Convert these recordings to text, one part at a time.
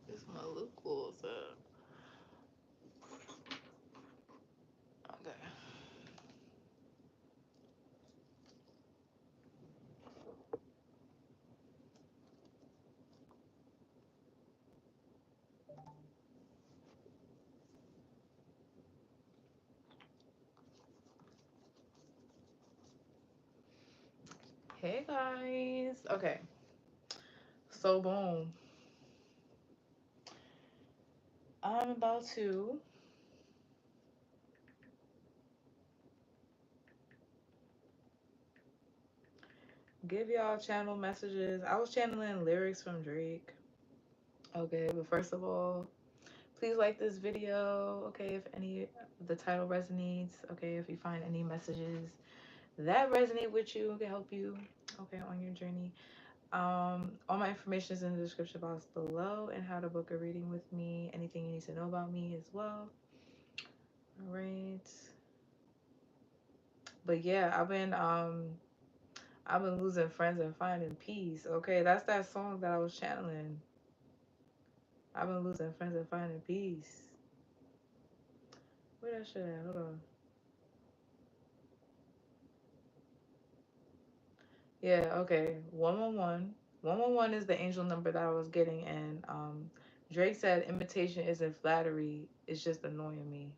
This my lip gloss up. Okay. Hey guys. Okay. So boom. I'm about to give y'all channel messages. I was channeling lyrics from Drake. Okay, but first of all, please like this video. Okay, if any the title resonates. Okay, if you find any messages that resonate with you, can help you. Okay, on your journey. All my information is in the description box below, and how to book a reading with me. Anything you need to know about me as well. All right. But yeah, I've been losing friends and finding peace. Okay, that's that song that I was channeling. I've been losing friends and finding peace. Where that shit at? Hold on. Yeah, okay. 111. 111 is the angel number that I was getting, and Drake said imitation isn't flattery, it's just annoying me.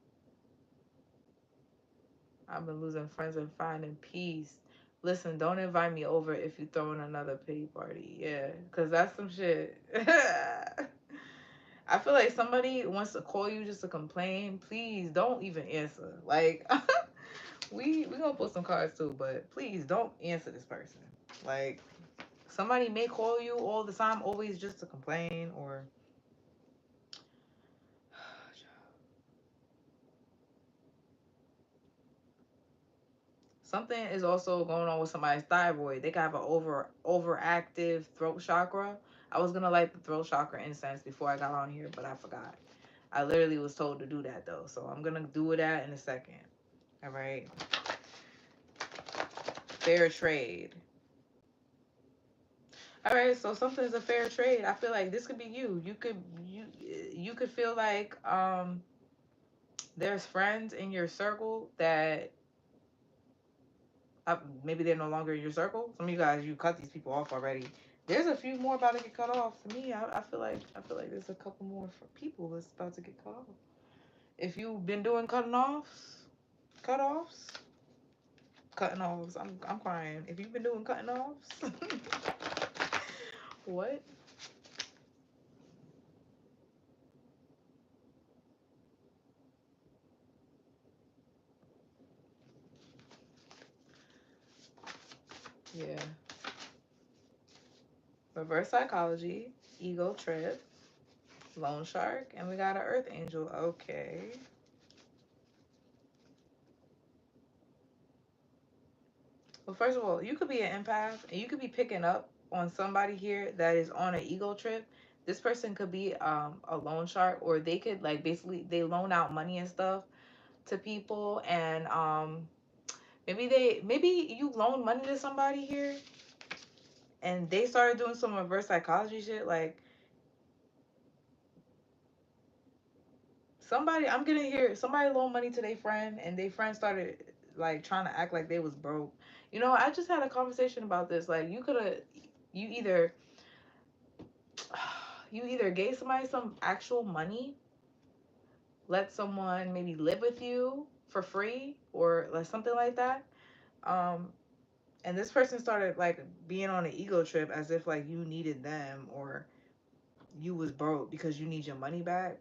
I've been losing friends and finding peace. Listen, don't invite me over if you throw in another pity party. Yeah, because that's some shit. I feel like somebody wants to call you just to complain. Please don't even answer. Like, we gonna put some cards too, but please don't answer this person. Like, somebody may call you all the time, always just to complain or something is also going on with somebody's thyroid. They could have an overactive throat chakra. I was gonna light the throat chakra incense before I got on here, but I forgot. I literally was told to do that though, so I'm gonna do that in a second. All right. Fair trade. All right, so something is a fair trade. I feel like this could be you. You could feel like there's friends in your circle that maybe they're no longer in your circle. Some of you guys, you cut these people off already. There's a few more about to get cut off. To me, I feel like there's a couple more for people that's about to get cut off. If you've been doing cut offs, cutting offs. I'm crying. If you've been doing cutting offs, what? Yeah. Reverse psychology, ego trip, loan shark, and we got an earth angel. Okay. Well, first of all, you could be an empath and you could be picking up on somebody here that is on an ego trip. This person could be a loan shark, or they could like basically they loan out money and stuff to people, and maybe you loan money to somebody here and they started doing some reverse psychology shit. Like somebody, I'm getting here, somebody loaned money to their friend and their friend started like trying to act like they was broke. You know, I just had a conversation about this. Like you could have, you either you either gave somebody some actual money, let someone maybe live with you for free or like something like that. Um, and this person started like being on an ego trip as if like you needed them or you was broke because you need your money back.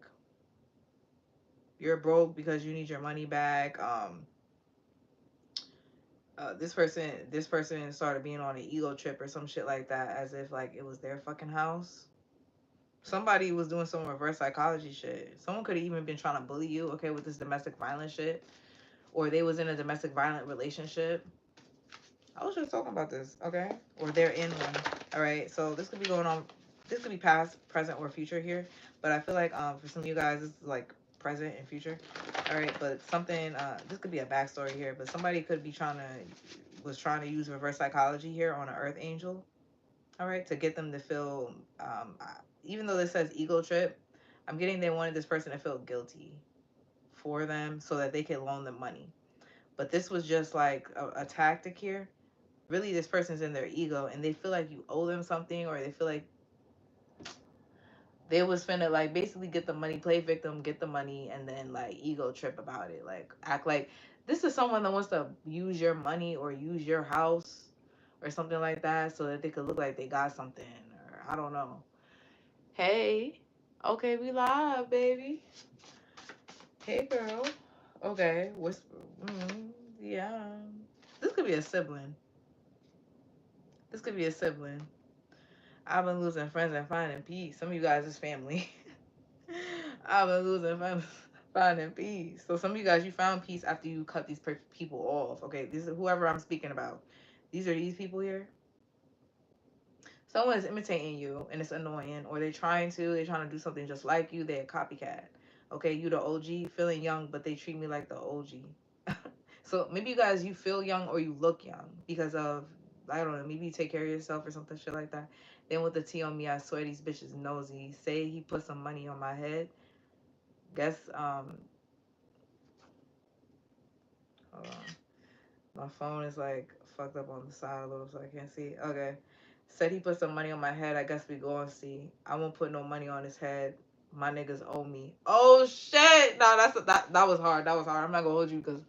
You're broke because you need your money back. This person started being on an ego trip or some shit like that as if like it was their fucking house. Somebody was doing some reverse psychology shit. Someone could have even been trying to bully you, okay, with this domestic violence shit, or they was in a domestic violent relationship. I was just talking about this, okay, or they're in one. All right, so this could be going on. This could be past, present, or future here, but I feel like for some of you guys, this is like present and future. All right, but something. This could be a backstory here, but somebody could be trying to use reverse psychology here on an Earth Angel. All right, to get them to feel even though this says ego trip, I'm getting they wanted this person to feel guilty for them so that they can loan them money. But this was just like a tactic here. Really, this person's in their ego and they feel like you owe them something, or they feel like they was finna like basically get the money, play victim, get the money, and then like ego trip about it. Like act like this is someone that wants to use your money or use your house or something like that so that they could look like they got something, or I don't know. Hey, okay, we live, baby. Hey, girl. Okay, whisper. Yeah, this could be a sibling. This could be a sibling. I've been losing friends and finding peace. Some of you guys is family. I've been losing friends, finding peace. So some of you guys, you found peace after you cut these people off. Okay, this is whoever I'm speaking about. These are these people here. Someone is imitating you and it's annoying, or they're trying to do something just like you. They're a copycat. Okay, you the OG, feeling young, but they treat me like the OG. So maybe you guys, you feel young or you look young because of, I don't know, maybe you take care of yourself or something shit like that. Then with the T on me, I swear these bitches nosy. Say he put some money on my head. Guess hold on. My phone is like fucked up on the side a little so I can't see. Okay. Said he put some money on my head. I guess we go and see. I won't put no money on his head. My niggas owe me. Oh shit! No, that was hard. That was hard. I'm not gonna hold you because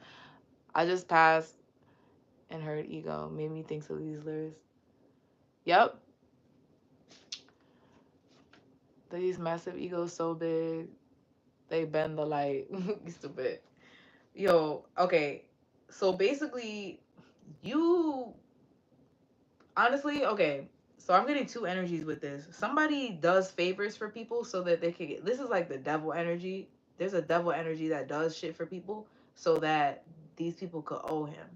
I just passed and heard ego. Made me think of these lyrics. Yep. These massive egos so big. They bend the light. You stupid. Yo, okay. So basically, you honestly, okay. So I'm getting two energies with this. Somebody does favors for people so that they can get. This is like the devil energy. There's a devil energy that does shit for people so that these people could owe him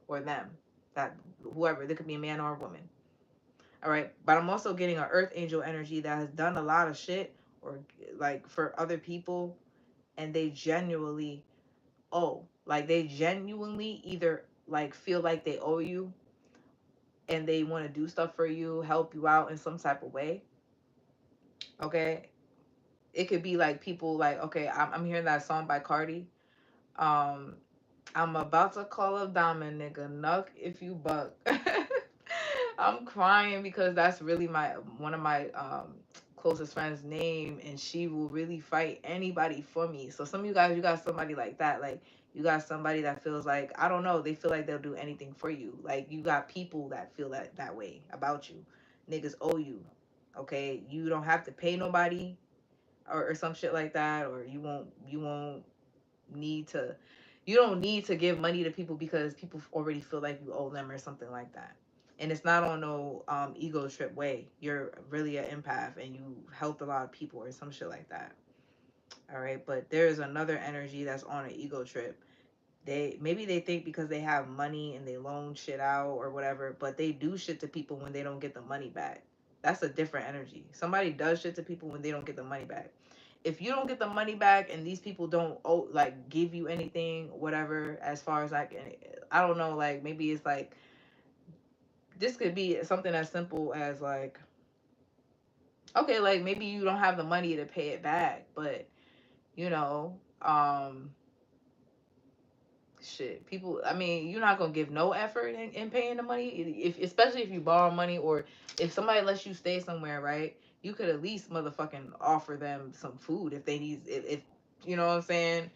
or them. That whoever, they could be a man or a woman. All right, but I'm also getting an earth angel energy that has done a lot of shit or like for other people, and they genuinely owe. Like they genuinely either like feel like they owe you and they want to do stuff for you, help you out in some type of way. Okay, it could be like people like, okay, I'm hearing that song by Cardi. Um, I'm about to call up Diamond, nigga. Nuck if you buck. I'm crying because that's really my one of my closest friends' name, and she will really fight anybody for me. So some of you guys, you got somebody like that. Like you got somebody that feels like, I don't know, they feel like they'll do anything for you. Like you got people that feel that way about you. Niggas owe you. Okay, you don't have to pay nobody or some shit like that, or you won't need to, you don't need to give money to people because people already feel like you owe them or something like that. And it's not on no ego trip way. You're really an empath and you helped a lot of people or some shit like that. All right, but there's another energy that's on an ego trip. They maybe they think because they have money and they loan shit out or whatever, but they do shit to people when they don't get the money back. That's a different energy. Somebody does shit to people when they don't get the money back. If you don't get the money back and these people don't like give you anything, whatever, as far as like, I don't know, like maybe it's like this could be something as simple as like, okay, like maybe you don't have the money to pay it back, but you know, shit, people, I mean, you're not gonna give no effort in paying the money, if especially if you borrow money, or if somebody lets you stay somewhere, right? You could at least motherfucking offer them some food if they need, if you know what I'm saying.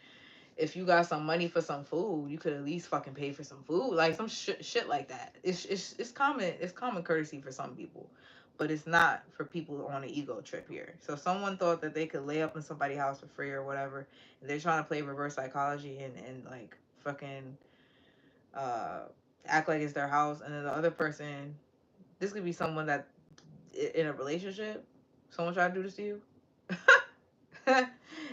If you got some money for some food, you could at least fucking pay for some food, like some shit like that. It's common, it's common courtesy for some people, but it's not for people on an ego trip here. So someone thought that they could lay up in somebody's house for free or whatever. And they're trying to play reverse psychology and like fucking uh act like it's their house, and then the other person, this could be someone that in a relationship, someone try to do this to you.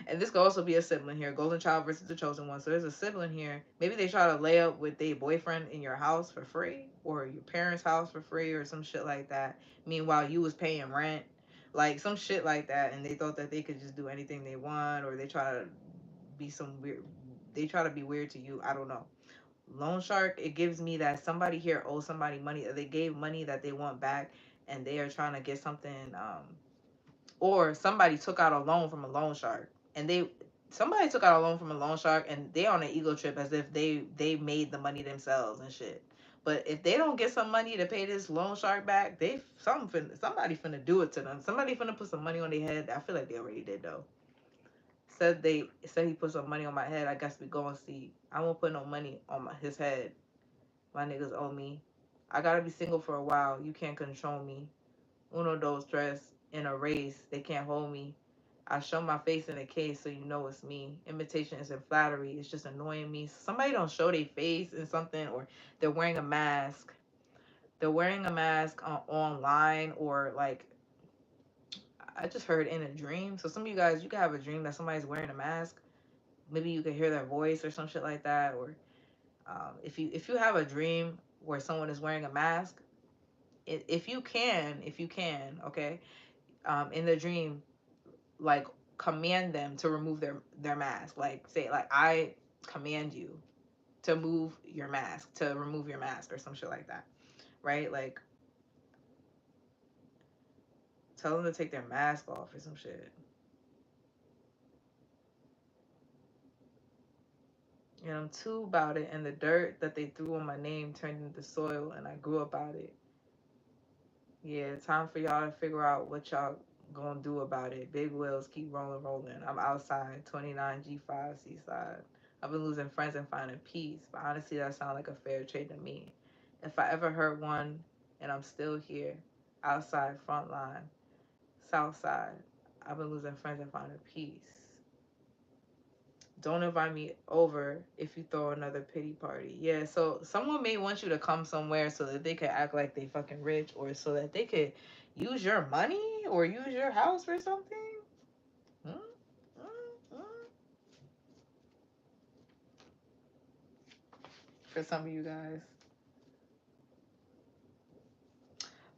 And this could also be a sibling here. Golden child versus the chosen one. So there's a sibling here. Maybe they try to lay up with their boyfriend in your house for free, or your parents' house for free, or some shit like that. Meanwhile, you was paying rent, like some shit like that, and they thought that they could just do anything they want, or they try to be some weird. They try to be weird to you. I don't know. Loan shark. It gives me that somebody here owes somebody money, or they gave money that they want back, and they are trying to get something. or somebody took out a loan from a loan shark, and somebody took out a loan from a loan shark, and they on an ego trip as if they made the money themselves and shit. But if they don't get some money to pay this loan shark back, somebody finna do it to them. Somebody finna put some money on their head. I feel like they already did though. Said he put some money on my head. I guess we go and see. I won't put no money on his head. My niggas owe me. I gotta be single for a while. You can't control me. Uno, dos, tres. In a race, they can't hold me. I show my face in a case so you know it's me. Imitation isn't flattery. It's just annoying me. Somebody don't show their face in something, or they're wearing a mask. They're wearing a mask online, or like I just heard in a dream. So some of you guys, you can have a dream that somebody's wearing a mask. Maybe you can hear their voice or some shit like that. Or if you have a dream where someone is wearing a mask, if you can, okay, in the dream, like command them to remove their mask. Like say like I command you to move your mask, to remove your mask or some shit like that, right? Like tell them to take their mask off or some shit. And I'm too about it, and the dirt that they threw on my name turned into soil, and I grew up out it. Yeah, time for y'all to figure out what y'all gonna do about it. Big wheels keep rolling, rolling. I'm outside, 29 G5 Seaside. I've been losing friends and finding peace, but honestly, that sounds like a fair trade to me. If I ever hurt one, and I'm still here, outside, front line, south side. I've been losing friends and finding peace. Don't invite me over if you throw another pity party. Yeah, so someone may want you to come somewhere so that they could act like they fucking rich, or so that they could use your money or use your house for something. Hmm? Hmm? Hmm? For some of you guys.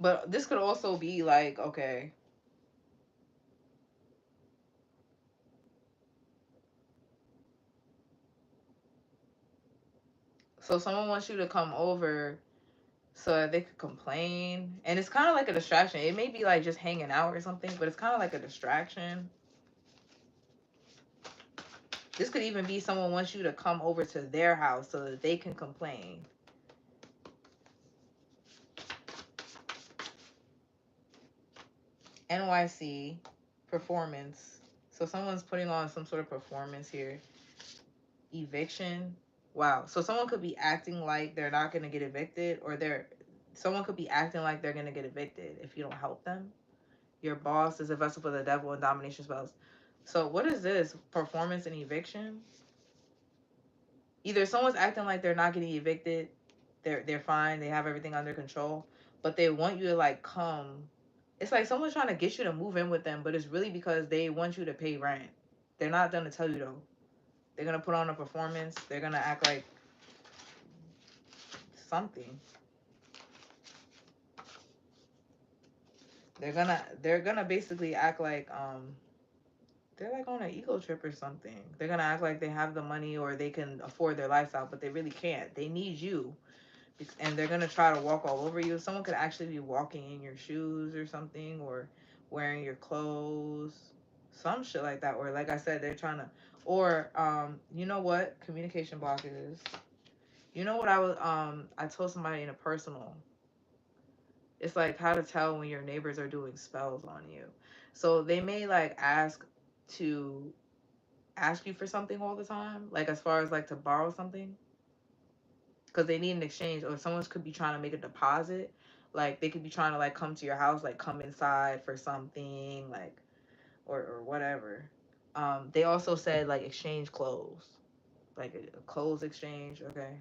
But this could also be like, okay, so someone wants you to come over so that they could complain. And it's kind of like a distraction. It may be like just hanging out or something, but it's kind of like a distraction. This could even be someone wants you to come over to their house so that they can complain. NYC performance. So someone's putting on some sort of performance here. Eviction. Wow. So someone could be acting like they're not going to get evicted, or someone could be acting like they're going to get evicted if you don't help them. Your boss is a vessel for the devil and domination spells. So what is this? Performance and eviction? Either someone's acting like they're not getting evicted, they're fine, they have everything under control, but they want you to like come. It's like someone's trying to get you to move in with them, but it's really because they want you to pay rent. They're not gonna tell you though. They're gonna put on a performance. They're gonna act like something. They're gonna basically act like they're like on an ego trip or something. They're gonna act like they have the money or they can afford their lifestyle, but they really can't. They need you, and they're gonna try to walk all over you. Someone could actually be walking in your shoes or something, or wearing your clothes, some shit like that. Or like I said, they're trying to, or you know what? Communication blockages. You know what I told somebody in a personal. It's like how to tell when your neighbors are doing spells on you. So they may like to ask you for something all the time, like as far as like to borrow something, because they need an exchange, or someone could be trying to make a deposit. Like they could be trying to like come to your house, like come inside for something, like or whatever. They also said like exchange clothes, like a clothes exchange. Okay,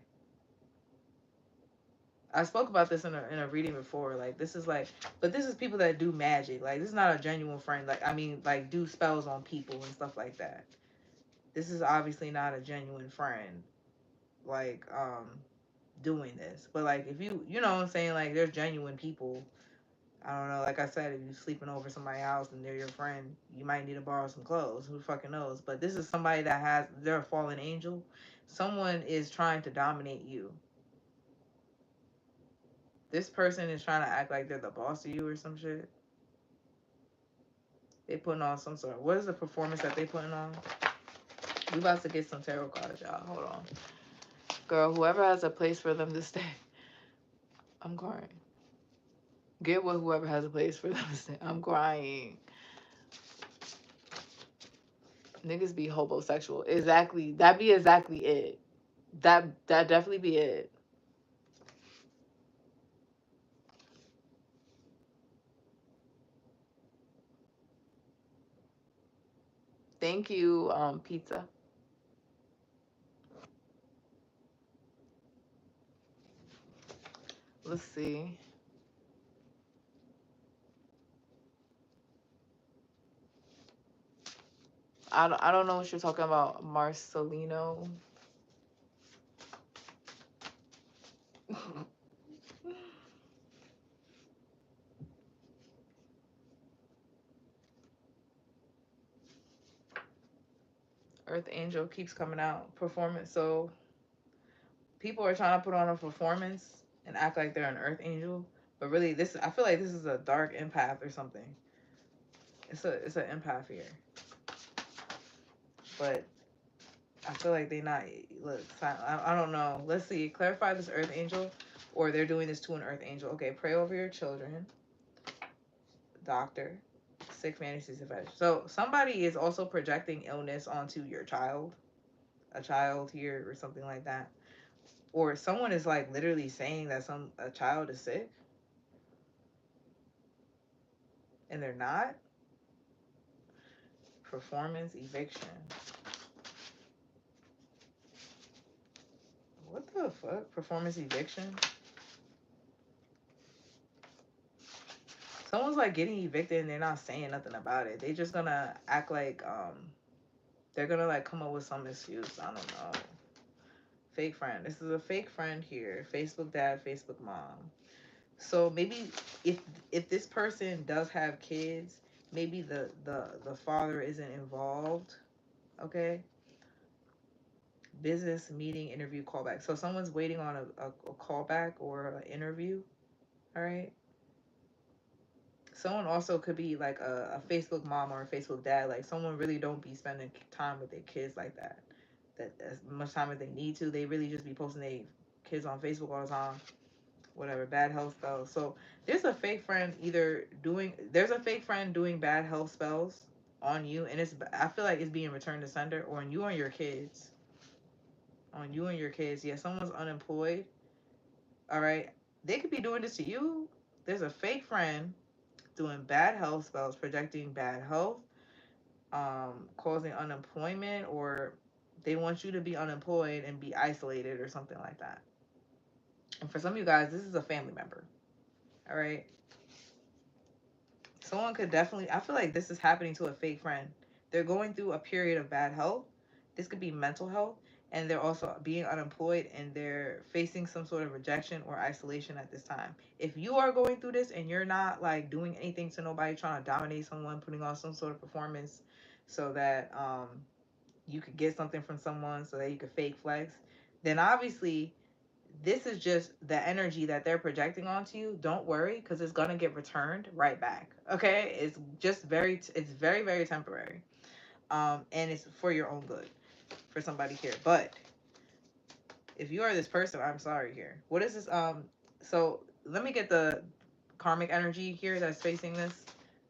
I spoke about this in a reading before. Like this is like, but this is people that do magic. Like this is not a genuine friend. Like I mean, like do spells on people and stuff like that. This is obviously not a genuine friend. Like doing this. But like if you know what I'm saying, like there's genuine people. I don't know, like I said, if you sleeping over somebody's house and they're your friend, you might need to borrow some clothes. Who fucking knows? But this is somebody that they're a fallen angel. Someone is trying to dominate you. This person is trying to act like they're the boss of you or some shit. They putting on some sort of, what is the performance that they putting on? We about to get some tarot cards, y'all. Hold on. Girl, whoever has a place for them to stay. I'm crying. Get with whoever has a place for them to stay. I'm crying. Niggas be homosexual. Exactly. That be exactly it. That definitely be it. Thank you, pizza. Let's see. I don't know what you're talking about, Marcelino. Earth Angel keeps coming out. Performance. So people are trying to put on a performance and act like they're an Earth Angel, but really, this I feel like this is a dark empath or something. It's an empath here, but I feel like they not look. I don't know. Let's see. Clarify this Earth Angel, or they're doing this to an Earth Angel. Okay, pray over your children. Doctor, sick fantasies and fetish. So somebody is also projecting illness onto your child, a child here or something like that, or someone is like literally saying that a child is sick and they're not. Performance eviction. What the fuck? Performance eviction? Someone's like getting evicted and they're not saying nothing about it. They just gonna act like they're gonna like come up with some excuse. I don't know. Fake friend. This is a fake friend here. Facebook dad, Facebook mom. So maybe if this person does have kids, maybe the father isn't involved. Okay. Business meeting interview callback. So someone's waiting on a callback or an interview. All right. Someone also could be like a Facebook mom or a Facebook dad. Like someone really don't be spending time with their kids like that. That as much time as they need to. They really just be posting their kids on Facebook all the time. Whatever, bad health spells. So there's a fake friend there's a fake friend doing bad health spells on you, and I feel like it's being returned to sender, or on you and your kids. On you and your kids. Yeah, someone's unemployed. All right. They could be doing this to you. There's a fake friend doing bad health spells, projecting bad health, causing unemployment, or they want you to be unemployed and be isolated or something like that. And for some of you guys, this is a family member. All right. Someone could definitely, I feel like this is happening to a fake friend. They're going through a period of bad health. This could be mental health. And they're also being unemployed and they're facing some sort of rejection or isolation at this time. If you are going through this and you're not like doing anything to nobody, trying to dominate someone, putting on some sort of performance so that you could get something from someone, so that you could fake flex, then obviously this is just the energy that they're projecting onto you. Don't worry, because it's gonna get returned right back. Okay, it's just it's very very temporary, and it's for your own good for somebody here. But if you are this person, I'm sorry here. What is this? So let me get the karmic energy here that's facing this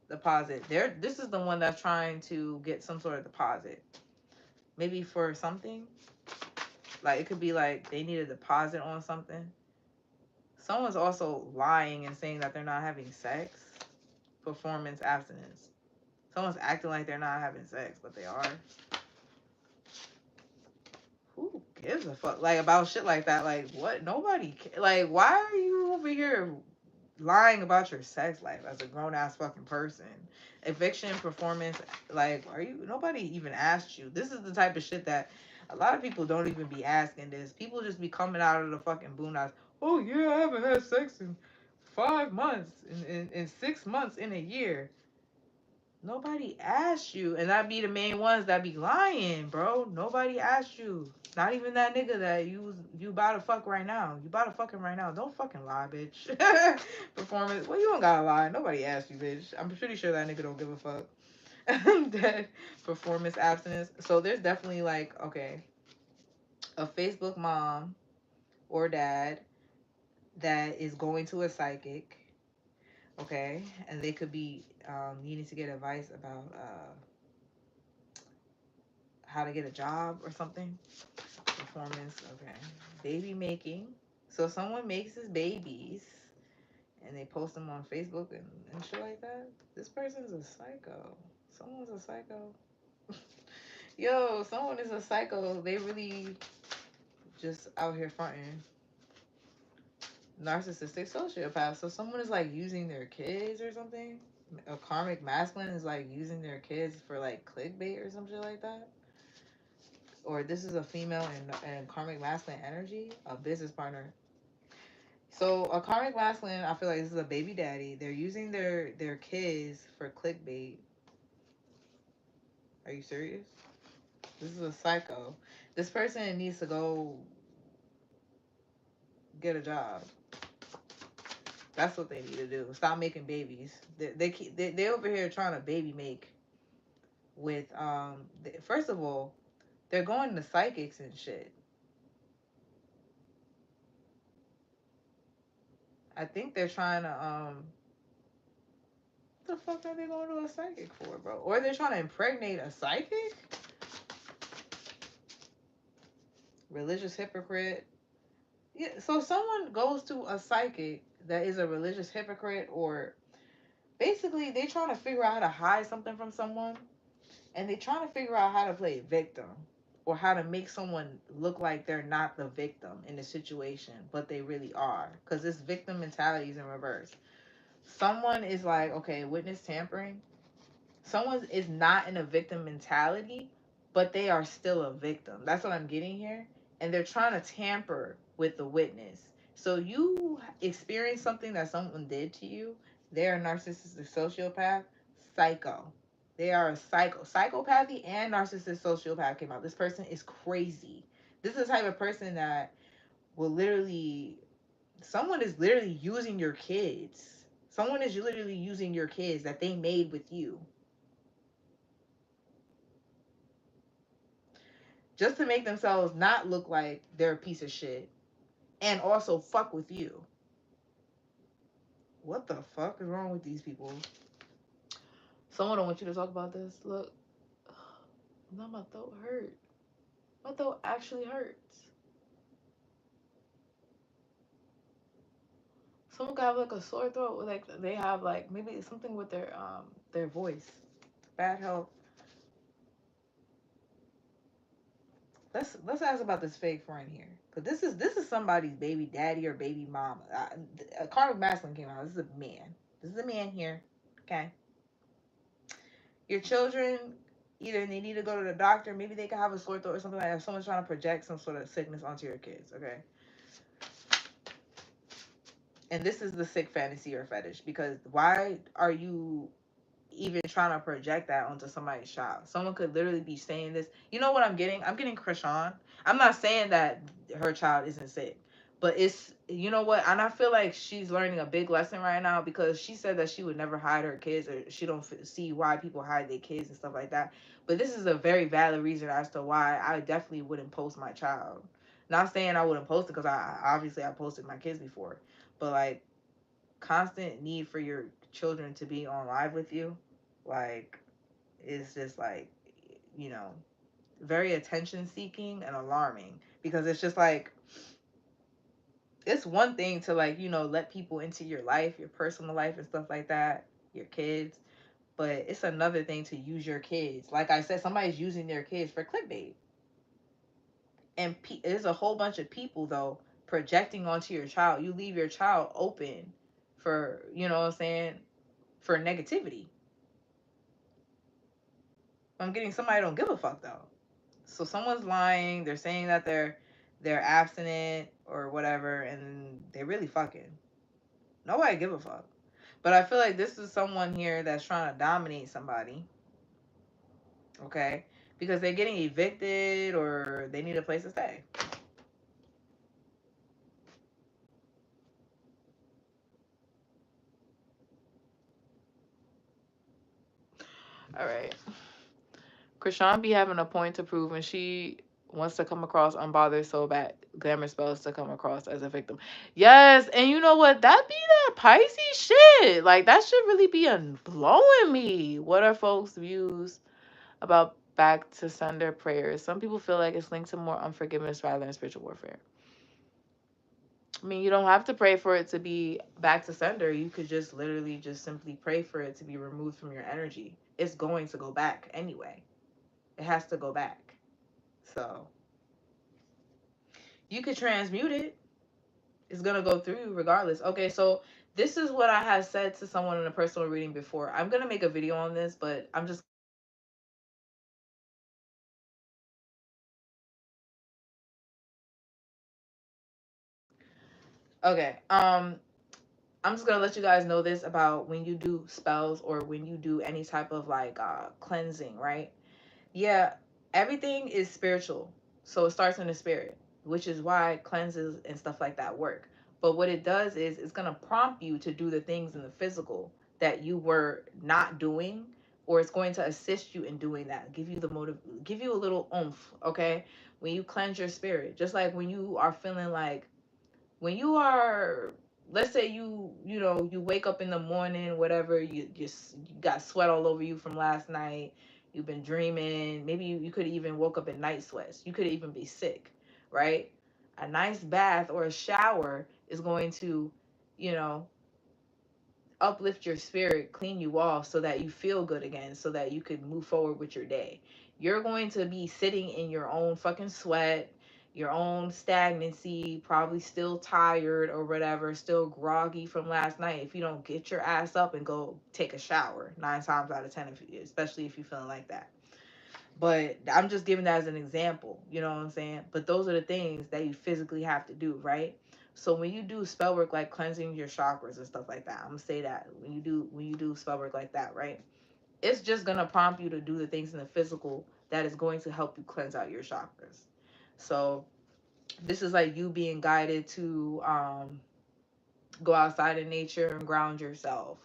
deposit. This is the one that's trying to get some sort of deposit, maybe for something. Like it could be like they need a deposit on something. Someone's also lying and saying that they're not having sex. Performance abstinence. Someone's acting like they're not having sex, but they are. Who gives a fuck? Like about shit like that. Like what? Nobody. Like why are you over here lying about your sex life as a grown ass fucking person? Eviction, performance. Like are you? Nobody even asked you. This is the type of shit that a lot of people don't even be asking this. People just be coming out of the fucking boondocks. Oh yeah, I haven't had sex in 5 months, in 6 months, in a year. Nobody asked you, and that be the main ones that be lying, bro. Nobody asked you. Not even that nigga that you about to fuck right now. You about to fuck him right now. Don't fucking lie, bitch. Performance. Well, you don't gotta lie. Nobody asked you, bitch. I'm pretty sure that nigga don't give a fuck. Dead performance abstinence. So there's definitely like, okay, a Facebook mom or dad that is going to a psychic, okay, and they could be needing to get advice about how to get a job or something. Performance, okay. Baby making. So someone makes his babies and they post them on Facebook and shit like that. This person's a psycho. Someone's a psycho. Yo, someone is a psycho. They really just out here fronting. Narcissistic sociopath. So someone is like using their kids or something. A karmic masculine is like using their kids for like clickbait or some shit like that. Or this is a female and karmic masculine energy, a business partner. So a karmic masculine, I feel like this is a baby daddy. They're using their kids for clickbait. Are you serious? This is a psycho. This person needs to go get a job. That's what they need to do. Stop making babies. They over here trying to baby make with first of all, they're going to psychics and shit. I think they're trying to what the fuck are they going to a psychic for, bro? Or they're trying to impregnate a psychic? Religious hypocrite. Yeah, so someone goes to a psychic that is a religious hypocrite, or basically they trying to figure out how to hide something from someone, and they trying to figure out how to play victim, or how to make someone look like they're not the victim in the situation, but they really are, because this victim mentality is in reverse. Someone is like, okay, witness tampering. Someone is not in a victim mentality, but they are still a victim. That's what I'm getting here. And they're trying to tamper with the witness. So you experience something that someone did to you. They're a narcissistic sociopath, psycho. They are a psycho. Psychopathy and narcissistic sociopath came out. This person is crazy. This is the type of person that will literally, someone is literally using your kids. Someone is literally using your kids that they made with you, just to make themselves not look like they're a piece of shit and also fuck with you. What the fuck is wrong with these people? Someone don't want you to talk about this. Look, now my throat hurt. My throat actually hurts. Someone got like a sore throat, like they have like maybe something with their voice. Bad health. Let's ask about this fake friend here, cause this is somebody's baby daddy or baby mama. A karmic masculine came out. This is a man. This is a man here. Okay. Your children, either they need to go to the doctor, maybe they could have a sore throat or something like that. If someone's trying to project some sort of sickness onto your kids, okay? And this is the sick fantasy or fetish, because why are you even trying to project that onto somebody's child? Someone could literally be saying this. You know what I'm getting? I'm getting Krishan. I'm not saying that her child isn't sick, but it's, you know what? And I feel like she's learning a big lesson right now, because she said that she would never hide her kids, or she don't see why people hide their kids and stuff like that. But this is a very valid reason as to why I definitely wouldn't post my child. Not saying I wouldn't post it, because I posted my kids before, but like, constant need for your children to be on live with you, like, is just like, you know, very attention seeking and alarming, because it's just like, it's one thing to, like, you know, let people into your life, your personal life and stuff like that, your kids, but it's another thing to use your kids. Like I said, somebody's using their kids for clickbait, and there's a whole bunch of people though projecting onto your child. You leave your child open for, you know what I'm saying, for negativity. I'm getting somebody don't give a fuck though. So someone's lying. They're saying that they're abstinent or whatever, and they really fucking. Nobody give a fuck. But I feel like this is someone here that's trying to dominate somebody. Okay, because they're getting evicted or they need a place to stay. All right. Krishan be having a point to prove, and she wants to come across unbothered so bad. Glamour spells to come across as a victim. Yes, and you know what? That be that Pisces shit. Like that should really be blowing me. What are folks' views about back to sender prayers? Some people feel like it's linked to more unforgiveness rather than spiritual warfare. I mean, you don't have to pray for it to be back to sender. You could just literally just simply pray for it to be removed from your energy. It's going to go back anyway. It has to go back. So you could transmute it. It's gonna go through you regardless. Okay, so this is what I had said to someone in a personal reading before. I'm gonna make a video on this, but I'm just okay. I'm just gonna let you guys know this about when you do spells or when you do any type of like cleansing, right? Yeah, everything is spiritual. So it starts in the spirit, which is why cleanses and stuff like that work. But what it does is it's going to prompt you to do the things in the physical that you were not doing, or it's going to assist you in doing that. Give you the motive, give you a little oomph, okay? When you cleanse your spirit, just like when you are feeling like when you are, let's say you know you wake up in the morning, whatever, you just you got sweat all over you from last night, you've been dreaming, maybe you could even woke up in night sweats, you could even be sick, right? A nice bath or a shower is going to, you know, uplift your spirit, clean you off so that you feel good again, so that you could move forward with your day. You're going to be sitting in your own fucking sweat, your own stagnancy, probably still tired or whatever, still groggy from last night if you don't get your ass up and go take a shower 9 times out of 10, especially if you're feeling like that. But I'm just giving that as an example, you know what I'm saying? But those are the things that you physically have to do, right? So when you do spell work like cleansing your chakras and stuff like that, I'm gonna say that when you do spell work like that, right? It's just gonna prompt you to do the things in the physical that is going to help you cleanse out your chakras. So this is like you being guided to go outside in nature and ground yourself.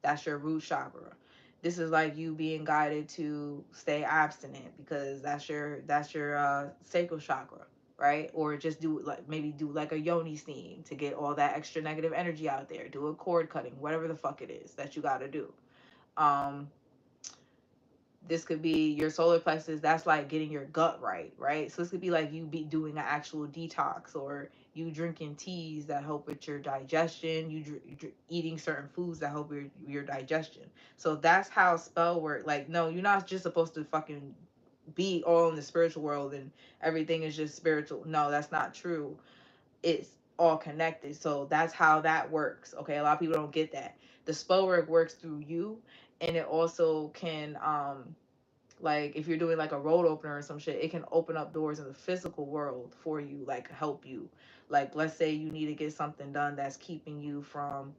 That's your root chakra. This is like you being guided to stay abstinent because that's your sacral chakra, right? Or just do like maybe do like a yoni steam to get all that extra negative energy out there. Do a cord cutting, whatever the fuck it is that you got to do. Um, this could be your solar plexus. That's like getting your gut right, right? So this could be like you be doing an actual detox, or you drinking teas that help with your digestion, eating certain foods that help your digestion. So that's how spell work. Like, no, you're not just supposed to fucking be all in the spiritual world and everything is just spiritual. No, that's not true. It's all connected. So that's how that works. Okay, a lot of people don't get that. The spell work works through you, and it also can like if you're doing like a road opener or some shit, it can open up doors in the physical world for you, like help you. Like let's say you need to get something done that's keeping you from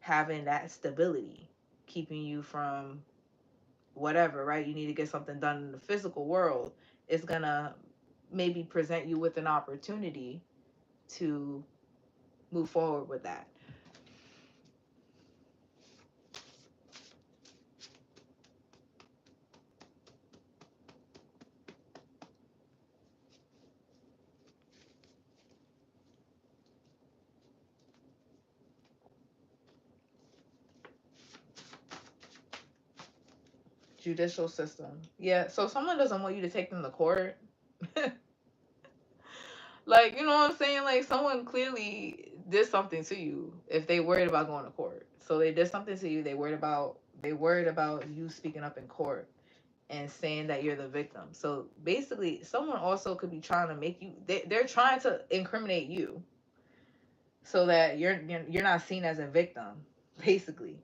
having that stability, keeping you from whatever, right? You need to get something done in the physical world. It's gonna maybe present you with an opportunity to move forward with that. Judicial system. Yeah, so someone doesn't want you to take them to court. Like, you know what I'm saying? Like, someone clearly did something to you if they worried about going to court. So they did something to you. They worried about you speaking up in court and saying that you're the victim. So basically, someone also could be trying to make you. They're trying to incriminate you so that you're not seen as a victim. Basically,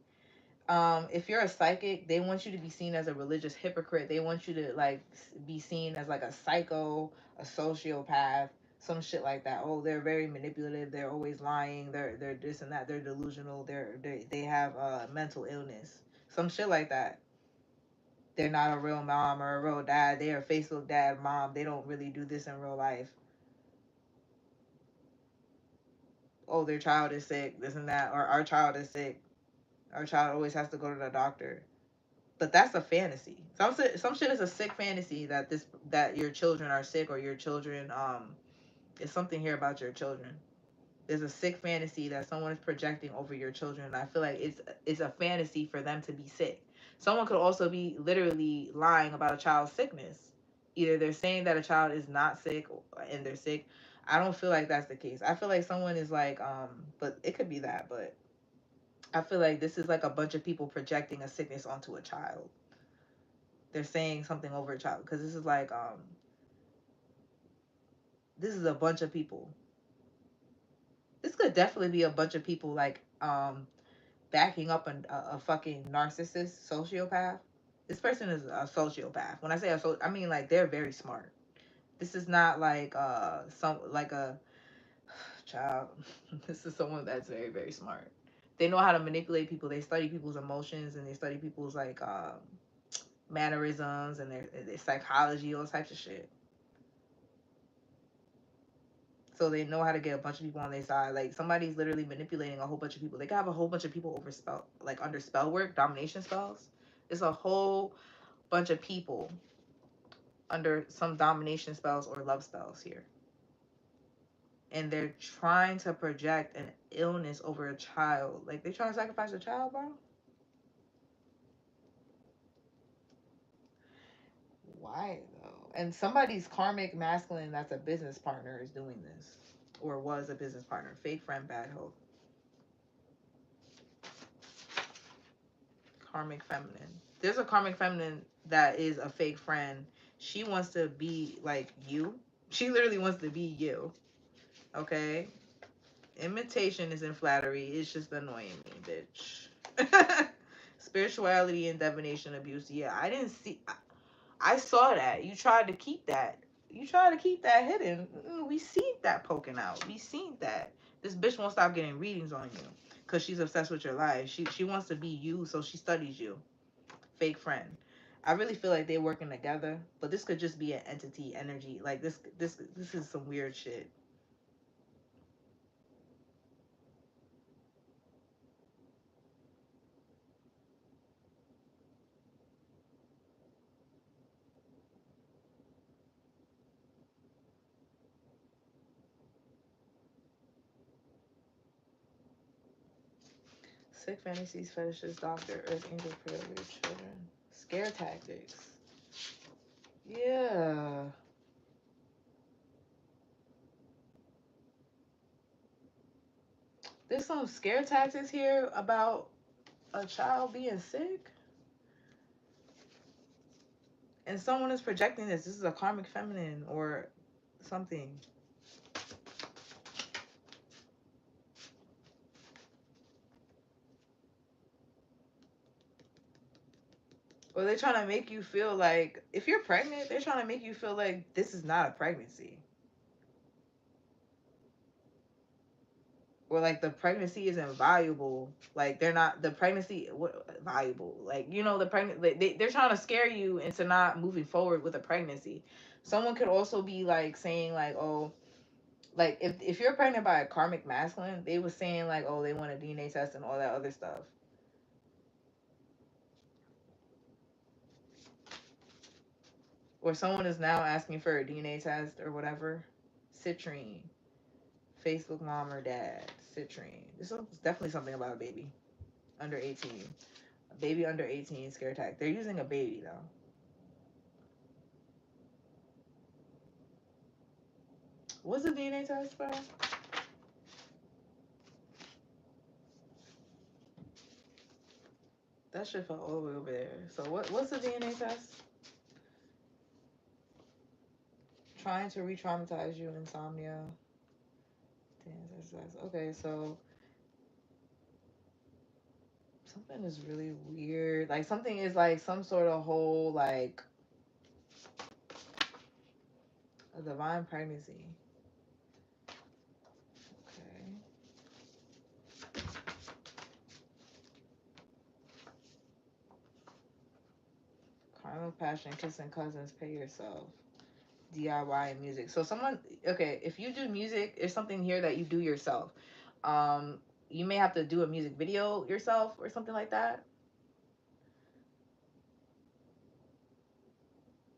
if you're a psychic, they want you to be seen as a religious hypocrite. They want you to like be seen as like a psycho, a sociopath, some shit like that. Oh, they're very manipulative, they're always lying, they're this and that, they're delusional, they have mental illness, some shit like that. They're not a real mom or a real dad, they're a Facebook dad, mom, they don't really do this in real life. Oh, their child is sick, this and that, or our child is sick, our child always has to go to the doctor. But that's a fantasy. Some shit is a sick fantasy that your children are sick, or your children is something here about your children. There's a sick fantasy that someone is projecting over your children. And I feel like it's a fantasy for them to be sick. Someone could also be literally lying about a child's sickness. Either they're saying that a child is not sick and they're sick. I don't feel like that's the case. I feel like someone is like, but it could be that, but I feel like this is like a bunch of people projecting a sickness onto a child. They're saying something over a child because this is like, this is a bunch of people. This could definitely be a bunch of people like, backing up a fucking narcissist, sociopath. This person is a sociopath. When I say I mean like they're very smart. This is not like some like a child. This is someone that's very very smart. They know how to manipulate people. They study people's emotions and they study people's like mannerisms and their psychology, all types of shit. So they know how to get a bunch of people on their side. Like somebody's literally manipulating a whole bunch of people. They can have a whole bunch of people over spell, like under spell work, domination spells. It's a whole bunch of people under some domination spells or love spells here. And they're trying to project an illness over a child. Like they trying to sacrifice a child, bro? Why though? And somebody's karmic masculine that's a business partner is doing this. Or was a business partner. Fake friend, bad hope. Karmic feminine. There's a karmic feminine that is a fake friend. She wants to be like you. She literally wants to be you. Okay? Imitation isn't flattery. It's just annoying me, bitch. Spirituality and divination abuse. Yeah, I didn't see. I saw that. You tried to keep that. You tried to keep that hidden. We seen that poking out. We seen that. This bitch won't stop getting readings on you because she's obsessed with your life. She wants to be you, so she studies you. Fake friend. I really feel like they're working together, but this could just be an entity energy. Like this is some weird shit. Sick fantasies, fetishes, doctor, earth angel, prayer of your children. Scare tactics. Yeah. There's some scare tactics here about a child being sick. And someone is projecting this. This is a karmic feminine or something. Or they're trying to make you feel like if you're pregnant, they're trying to make you feel like this is not a pregnancy. Or like the pregnancy isn't valuable. Like they're not the pregnancy valuable. Like you know the pregnant they're trying to scare you into not moving forward with a pregnancy. Someone could also be like saying like, oh, like if you're pregnant by a karmic masculine, they were saying like, oh, they want a DNA test and all that other stuff. Or someone is now asking for a DNA test or whatever. Citrine. Facebook mom or dad. Citrine. This is definitely something about a baby under 18. A baby under 18 scare attack. They're using a baby though. What's the DNA test, bro? That shit fell all the way over there. So what's the DNA test? Trying to re-traumatize you, insomnia. Okay, so something is really weird. Like something is like some sort of whole like a divine pregnancy. Okay. Carnal passion, kissing cousins, pay yourself. DIY and music. So someone okay, if you do music, there's something here that you do yourself. Um, you may have to do a music video yourself or something like that.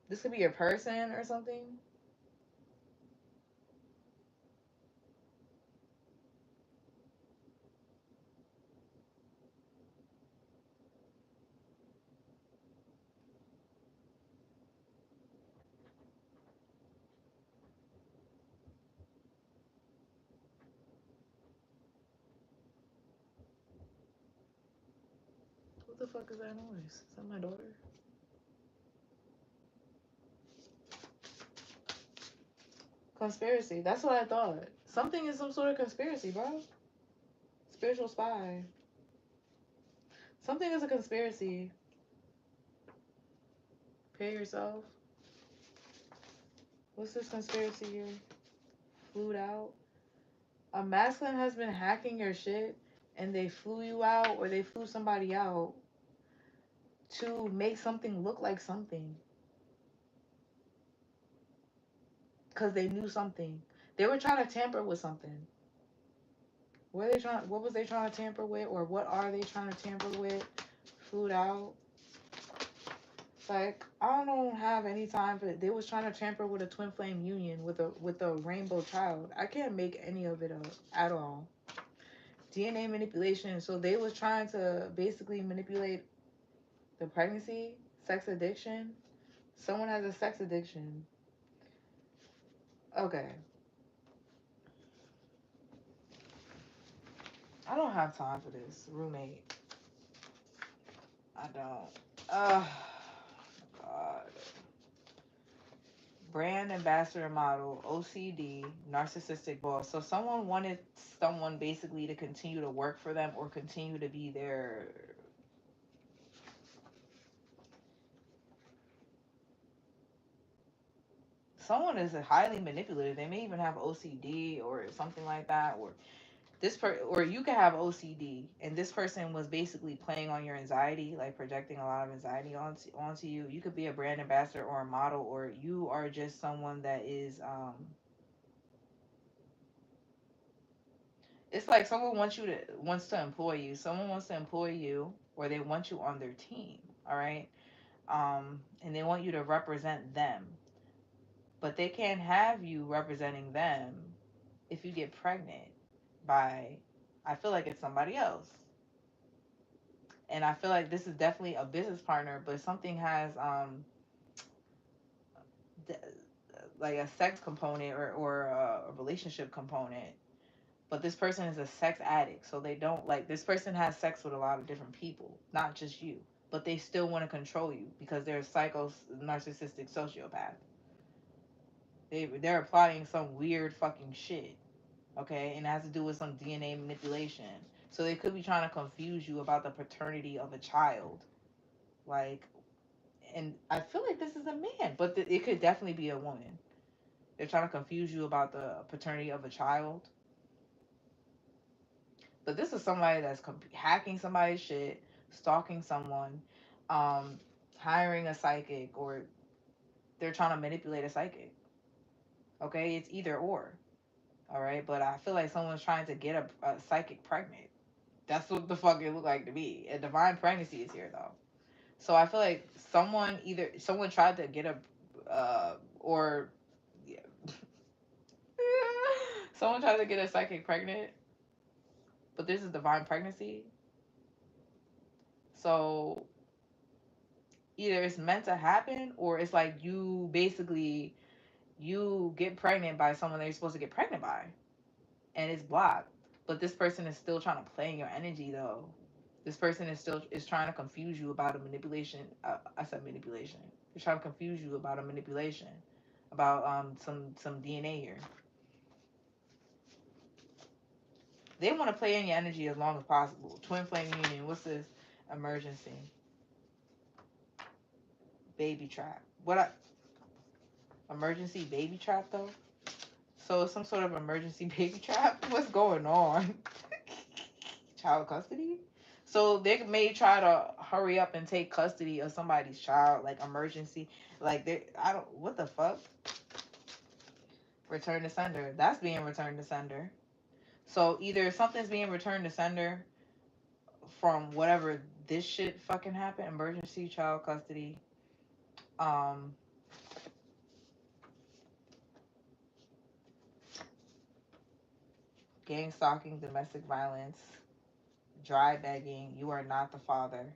This could be a person or something. What the fuck is that noise? Is that my daughter? Conspiracy. That's what I thought. Something is some sort of conspiracy, bro. Spiritual spy. Something is a conspiracy. Pay yourself. What's this conspiracy here? Flued out. A masculine has been hacking your shit and they flew you out or they flew somebody out to make something look like something. Because they knew something. They were trying to tamper with something. What was they trying to tamper with? Or what are they trying to tamper with? Flued out. Like, I don't have any time for it. They was trying to tamper with a twin flame union with a rainbow child. I can't make any of it up at all. DNA manipulation. So they was trying to basically manipulate the pregnancy, sex addiction. Someone has a sex addiction. Okay. I don't have time for this, roommate. I don't. God. Brand ambassador model, OCD, narcissistic boss. So someone wanted someone basically to continue to work for them or continue to be their. Someone is highly manipulative. They may even have OCD or something like that, or or you could have OCD, and this person was basically playing on your anxiety, like projecting a lot of anxiety onto you. You could be a brand ambassador or a model, or you are just someone that is it's like someone wants to employ you. Someone wants to employ you, or they want you on their team. All right, and they want you to represent them, but they can't have you representing them if you get pregnant by. I feel like it's somebody else, and I feel like this is definitely a business partner, but something has th- like a sex component or a relationship component. But this person is a sex addict, so they don't like this person has sex with a lot of different people, not just you. But they still want to control you because they're a psycho narcissistic sociopath. They're applying some weird fucking shit, okay, and it has to do with some DNA manipulation. So they could be trying to confuse you about the paternity of a child, like, and I feel like this is a man, but it could definitely be a woman. They're trying to confuse you about the paternity of a child. But this is somebody that's hacking somebody's shit, stalking someone, um, hiring a psychic, or they're trying to manipulate a psychic. Okay, it's either or. All right, but I feel like someone's trying to get a psychic pregnant. That's what the fuck it looked like to me. A divine pregnancy is here though. So I feel like someone tried to get a or yeah. Someone tried to get a psychic pregnant, but this is divine pregnancy. So either it's meant to happen or it's like you get pregnant by someone that you're supposed to get pregnant by and it's blocked, but this person is still trying to play in your energy though. This person is trying to confuse you about a manipulation. I said manipulation. They're trying to confuse you about a manipulation, about some DNA here. They want to play in your energy as long as possible. Twin flame union. What's this? Emergency. Baby trap. Emergency baby trap though? So some sort of emergency baby trap? What's going on? Child custody? So they may try to hurry up and take custody of somebody's child, like emergency. Like I don't, what the fuck? Return to sender. That's being returned to sender. So either something's being returned to sender from whatever this shit fucking happened, emergency child custody. Um, gang stalking, domestic violence, dry begging, you are not the father,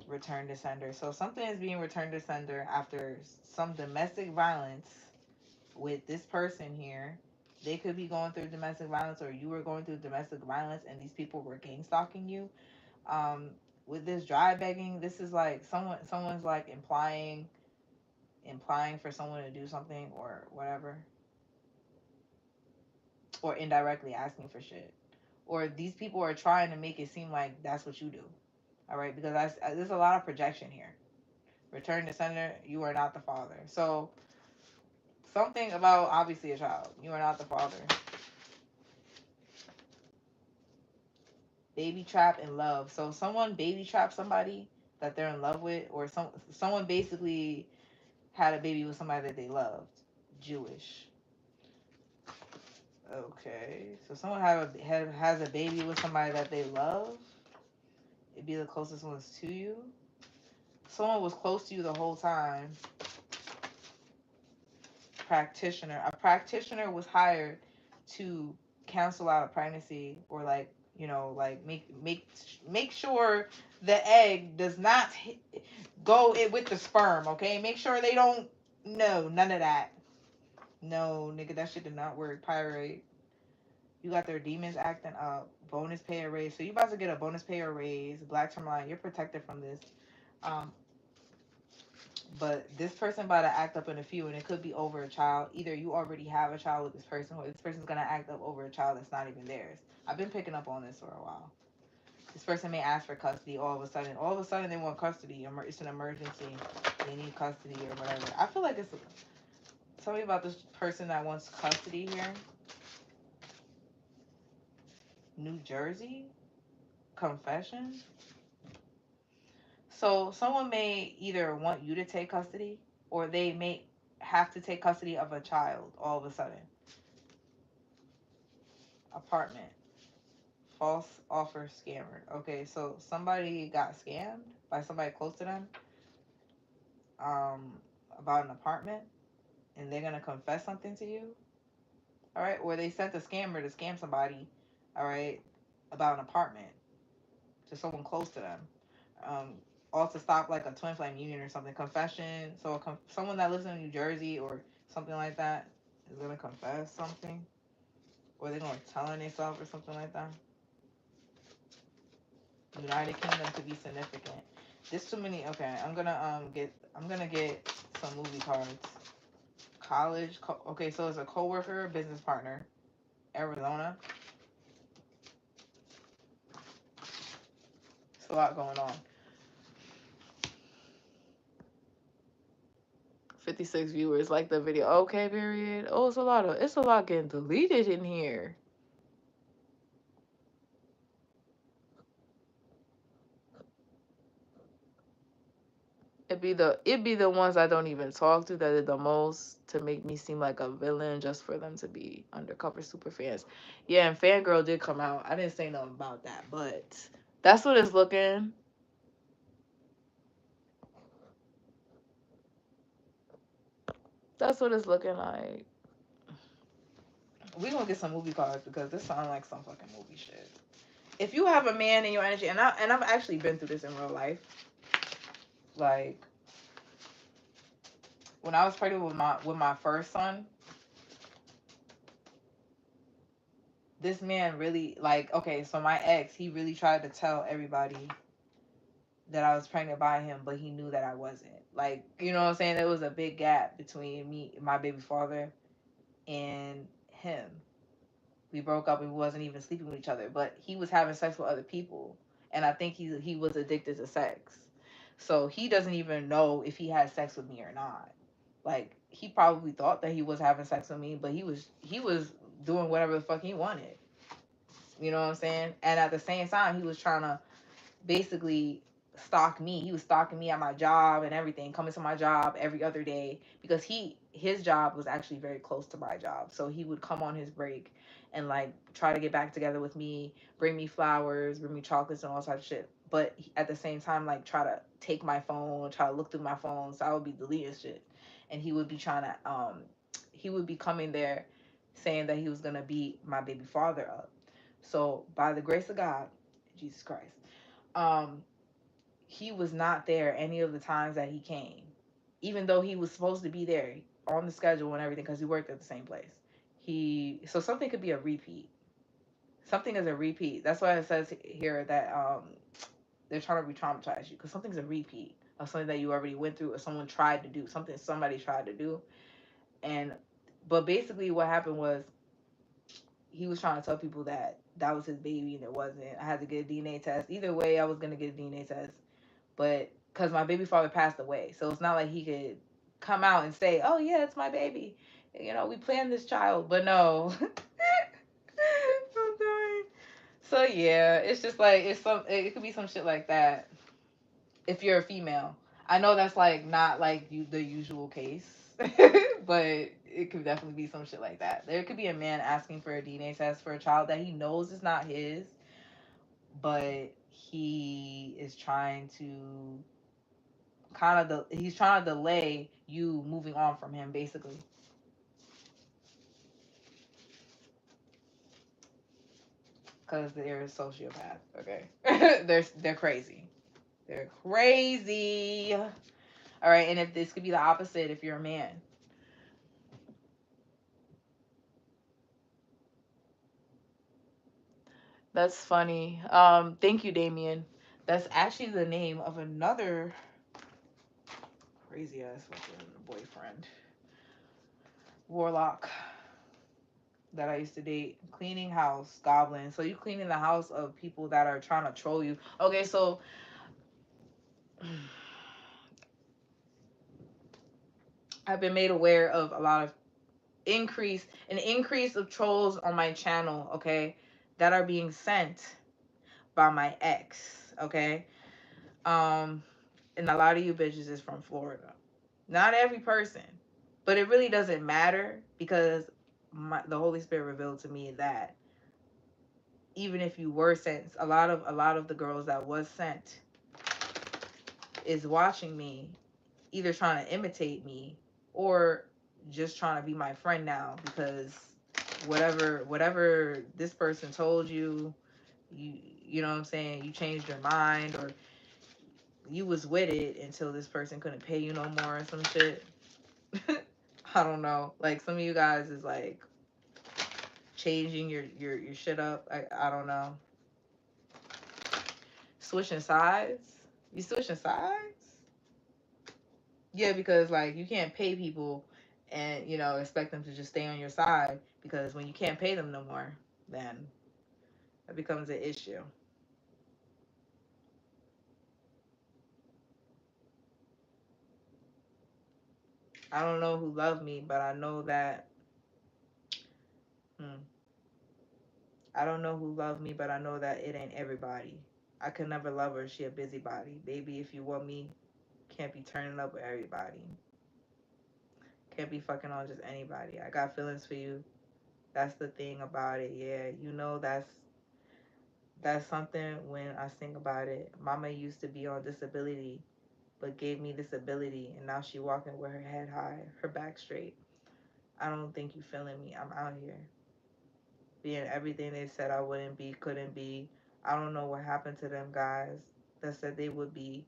return to sender. So something is being returned to sender after some domestic violence with this person here. They could be going through domestic violence, or you were going through domestic violence, and these people were gang stalking you. Um, with this dry begging, this is like someone's like implying for someone to do something or whatever, or indirectly asking for shit, or these people are trying to make it seem like that's what you do. All right, because there's a lot of projection here. Return to sender, you are not the father. So something about obviously a child, you are not the father. Baby trap in love. So someone baby trapped somebody that they're in love with, or someone basically had a baby with somebody that they loved. Jewish. Okay, so someone has a baby with somebody that they love. It'd be the closest ones to you. Someone was close to you the whole time. Practitioner. A practitioner was hired to cancel out a pregnancy, or like, like make sure the egg does not go it with the sperm. Okay, make sure they don't. No, none of that. No, nigga, that shit did not work. Pyrite. You got their demons acting up. Bonus pay or raise. So you about to get a bonus pay or raise. Black Tourmaline, you're protected from this. Um, but this person about to act up in a few, and it could be over a child. Either you already have a child with this person, or this person's gonna act up over a child that's not even theirs. I've been picking up on this for a while. This person may ask for custody all of a sudden. All of a sudden they want custody. It's an emergency. They need custody or whatever. I feel like it's. Tell me about this person that wants custody here. New Jersey? Confession? So someone may either want you to take custody, or they may have to take custody of a child all of a sudden. Apartment. False offer scammer. Okay, so somebody got scammed by somebody close to them about an apartment, and they're gonna confess something to you. All right, or they sent a scammer to scam somebody, all right, about an apartment to someone close to them. All to stop like a twin flame union or something. Confession. So someone that lives in New Jersey or something like that is gonna confess something, or they're gonna tell on themselves or something like that. United Kingdom to be significant. There's too many. Okay, I'm gonna get some movie cards. College. Okay, so it's a coworker, business partner. Arizona. It's a lot going on. 56 viewers like the video. Okay, period. Oh, it's a lot getting deleted in here. It'd be the ones I don't even talk to that did the most to make me seem like a villain, just for them to be undercover super fans. Yeah, and Fangirl did come out. I didn't say nothing about that, but that's what it's looking. That's what it's looking like. We gonna get some movie cards because this sounds like some fucking movie shit. If you have a man in your energy, and I've actually been through this in real life. Like when I was pregnant with my first son, this man really, like, okay, so my ex, he really tried to tell everybody that I was pregnant by him, but he knew that I wasn't. Like, you know what I'm saying? There was a big gap between me, my baby father, and him. We broke up and we wasn't even sleeping with each other, but he was having sex with other people, and I think he was addicted to sex. So he doesn't even know if he had sex with me or not. Like, he probably thought that he was having sex with me, but he was doing whatever the fuck he wanted. You know what I'm saying? And at the same time, he was trying to basically stalk me. He was stalking me at my job and everything, coming to my job every other day because his job was actually very close to my job. So he would come on his break and like try to get back together with me, bring me flowers, bring me chocolates and all types of shit. But at the same time, like try to take my phone, try to look through my phone. So I would be deleting shit, and he would be trying to he would be coming there saying that he was gonna beat my baby father up. So by the grace of God, Jesus Christ, um, he was not there any of the times that he came, even though he was supposed to be there on the schedule and everything because he worked at the same place. So something could be a repeat. Something is a repeat. That's why it says here that they're trying to re-traumatize you because something's a repeat of something that you already went through or someone tried to do, something somebody tried to do. And but basically what happened was he was trying to tell people that that was his baby and it wasn't. I had to get a DNA test. Either way, I was gonna get a DNA test, but because my baby father passed away, so it's not like he could come out and say, "Oh yeah, it's my baby." You know, we planned this child, but no. I'm dying. So yeah, it's just like it could be some shit like that if you're a female. I know that's like not like the usual case, but it could definitely be some shit like that. There could be a man asking for a DNA test for a child that he knows is not his, but he is trying to he's trying to delay you moving on from him basically because they're a sociopath. Okay, they're crazy. They're crazy. All right, and if this could be the opposite, if you're a man. That's funny. Thank you, Damien. That's actually the name of another crazy ass fucking boyfriend, warlock that I used to date. Cleaning house, goblin. So you cleaning the house of people that are trying to troll you. Okay, so I've been made aware of a lot of an increase of trolls on my channel. Okay, that are being sent by my ex. Okay, um, and a lot of you bitches is from Florida. Not every person, but it really doesn't matter because the Holy Spirit revealed to me that even if you were sent, a lot of the girls that was sent is watching me, either trying to imitate me or just trying to be my friend now because whatever this person told you, you know what I'm saying, you changed your mind or you was with it until this person couldn't pay you no more or some shit. I don't know. Like some of you guys is like changing your shit up. I don't know. Switching sides? You switching sides? Yeah, because like you can't pay people and expect them to just stay on your side because when you can't pay them no more, then it becomes an issue. I don't know who loved me, but I know that hmm, I don't know who loved me, but I know that it ain't everybody. I could never love her. She a busybody. Baby, if you want me, can't be turning up with everybody. Can't be fucking on just anybody. I got feelings for you. That's the thing about it. Yeah, that's something when I think about it. Mama used to be on disability, but gave me this ability, and now she walking with her head high, her back straight. I don't think you feeling me. I'm out here being everything they said I wouldn't be, couldn't be. I don't know what happened to them guys that said they would be.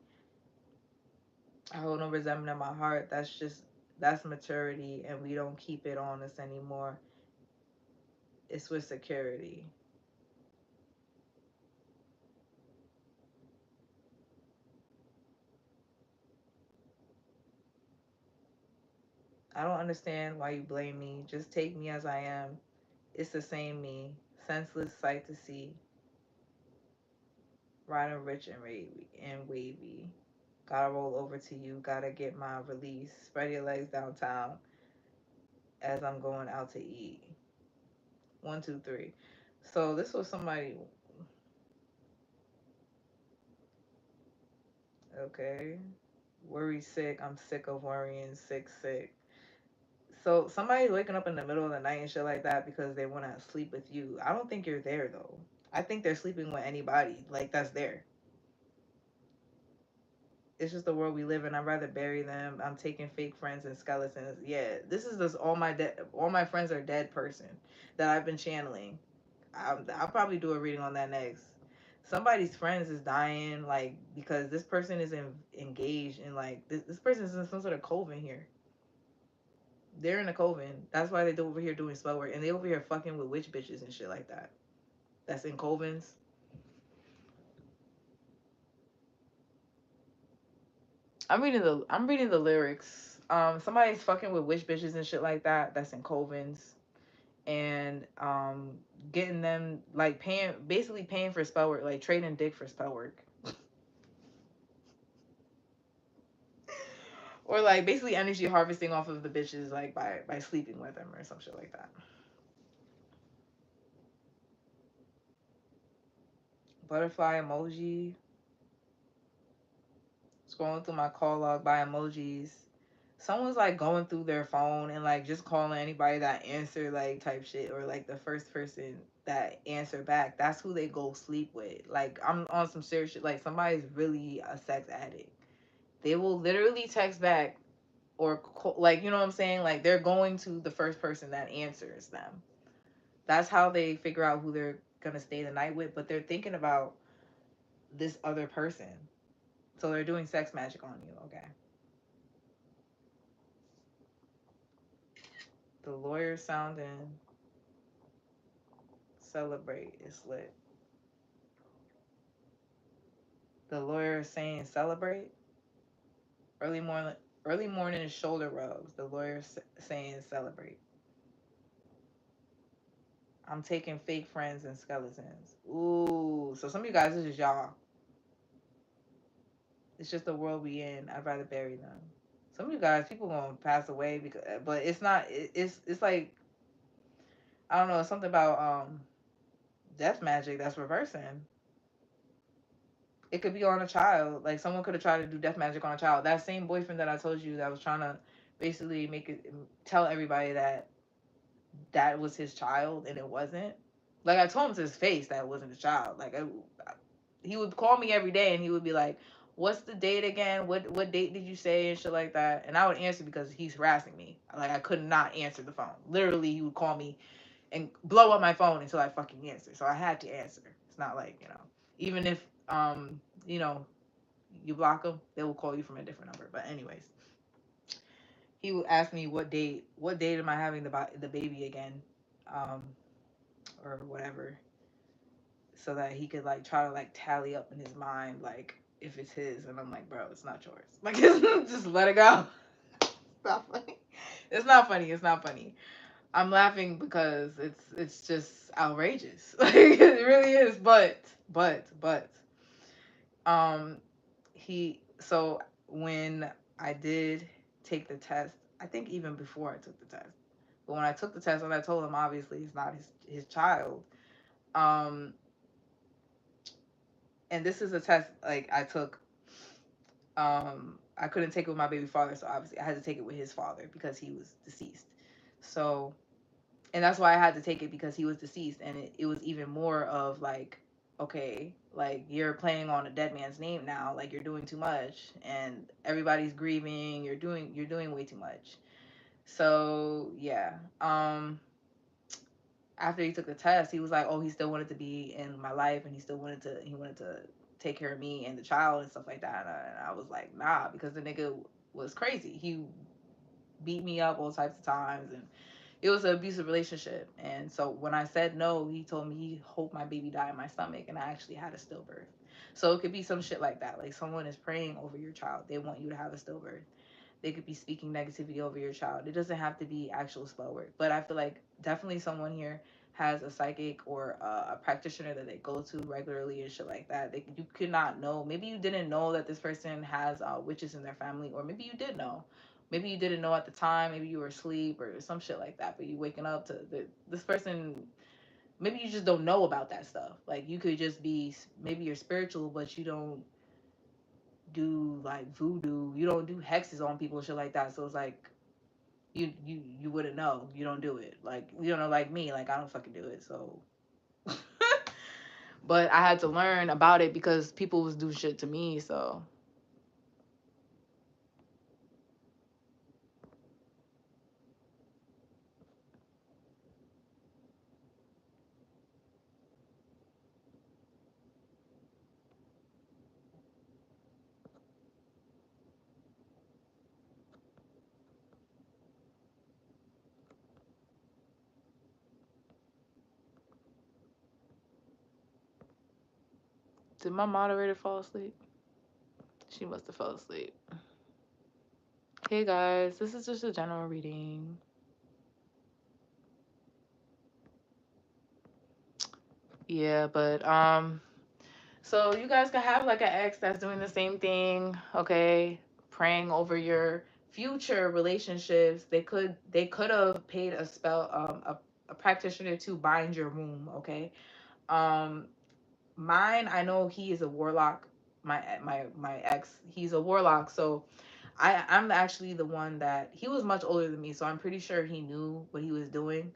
I hold no resentment in my heart. That's maturity, and we don't keep it on us anymore. It's with security. I don't understand why you blame me. Just take me as I am. It's the same me. Senseless sight to see. Riding rich and wavy. Gotta roll over to you. Gotta get my release. Spread your legs downtown as I'm going out to eat. One, two, three. So this was somebody. Okay. Worry sick. I'm sick of worrying. Sick, sick. So somebody's waking up in the middle of the night and shit like that because they want to sleep with you. I don't think you're there though. I think they're sleeping with anybody like that's there. It's just the world we live in. I'd rather bury them. I'm taking fake friends and skeletons. Yeah, this is just all my friends are dead person that I've been channeling. I'll probably do a reading on that next. Somebody's friends is dying, like, because this person is engaged in, like, this person is in some sort of coven here. They're in a coven. That's why they over here doing spell work, and they over here fucking with witch bitches and shit like that. That's in covens. I'm reading the lyrics. Somebody's fucking with witch bitches and shit like that. That's in covens, and getting them, like, basically paying for spell work, like trading dick for spell work. Or, like, basically energy harvesting off of the bitches, like, by sleeping with them or some shit like that. Butterfly emoji. Scrolling through my call log by emojis. Someone's, like, going through their phone and, like, just calling anybody that answer, like, type shit, or, like, the first person that answer back. That's who they go sleep with. Like, I'm on some serious shit. Like, somebody's really a sex addict. They will literally text back or call, like, you know what I'm saying? Like, they're going to the first person that answers them. That's how they figure out who they're gonna stay the night with. But they're thinking about this other person, so they're doing sex magic on you. Okay. The lawyer sounding celebrate is lit. The lawyer is saying celebrate. Early morning, early morning shoulder rubs. The lawyer saying celebrate. I'm taking fake friends and skeletons. Ooh, so some of you guys, this is y'all. It's just the world we in. I'd rather bury them. Some of you guys, people gonna pass away because, but it's not. It's like, I don't know. Something about death magic that's reversing. It could be on a child. Like, someone could have tried to do death magic on a child. That same boyfriend that I told you that was trying to basically make it tell everybody that that was his child and it wasn't. Like, I told him to his face that it wasn't his child. Like, he would call me every day and he would be like, "What's the date again? What date did you say?" and shit like that. And I would answer because he's harassing me. Like, I could not answer the phone. Literally, he would call me and blow up my phone until I fucking answer. So I had to answer. It's not like, even if you know you block them, they will call you from a different number. But anyways, he would ask me what date am I having the baby again, um, or whatever, so that he could, like, try to, like, tally up in his mind, like, if it's his. And I'm like, bro, it's not yours. Like, just let it go. It's not funny. It's not funny. It's not funny. I'm laughing because it's just outrageous. Like, it really is. But um he so when I did take the test, I think even before I took the test, but when I took the test, and I told him obviously it's not his child, um and this is a test, like, I took, I couldn't take it with my baby father, so obviously I had to take it with his father because he was deceased. So, and that's why I had to take it, because he was deceased, and it was even more of, like, okay, like, you're playing on a dead man's name now, like, you're doing too much, and everybody's grieving, you're doing way too much. So yeah, after he took the test, he was like, oh, he still wanted to be in my life, and he wanted to take care of me and the child and stuff like that. And I was like, nah, because the nigga was crazy. He beat me up all types of times, and it was an abusive relationship. And so when I said no, he told me he hoped my baby died in my stomach, and I actually had a stillbirth. So it could be some shit like that. Like, someone is praying over your child. They want you to have a stillbirth. They could be speaking negativity over your child. It doesn't have to be actual spell work. But I feel like definitely someone here has a psychic or a practitioner that they go to regularly and shit like that. You could not know. Maybe you didn't know that this person has witches in their family, or maybe you did know. Maybe you didn't know at the time. Maybe you were asleep or some shit like that. But you waking up to this person. Maybe you just don't know about that stuff. Like, you could just be, maybe you're spiritual, but you don't do, like, voodoo. You don't do hexes on people and shit like that. So it's like, you wouldn't know. You don't do it. Like, you don't know, like me. Like, I don't fucking do it. So, but I had to learn about it because people was doing shit to me. So Did my moderator fall asleep? She must have fell asleep. Hey guys, this is just a general reading. Yeah, but so you guys could have like an ex that's doing the same thing, okay? Praying over your future relationships. They could have paid a spell a practitioner to bind your womb, okay? Um Mine, I know he is a warlock. My ex, he's a warlock, so I'm actually the one that he was much older than me, so I'm pretty sure he knew what he was doing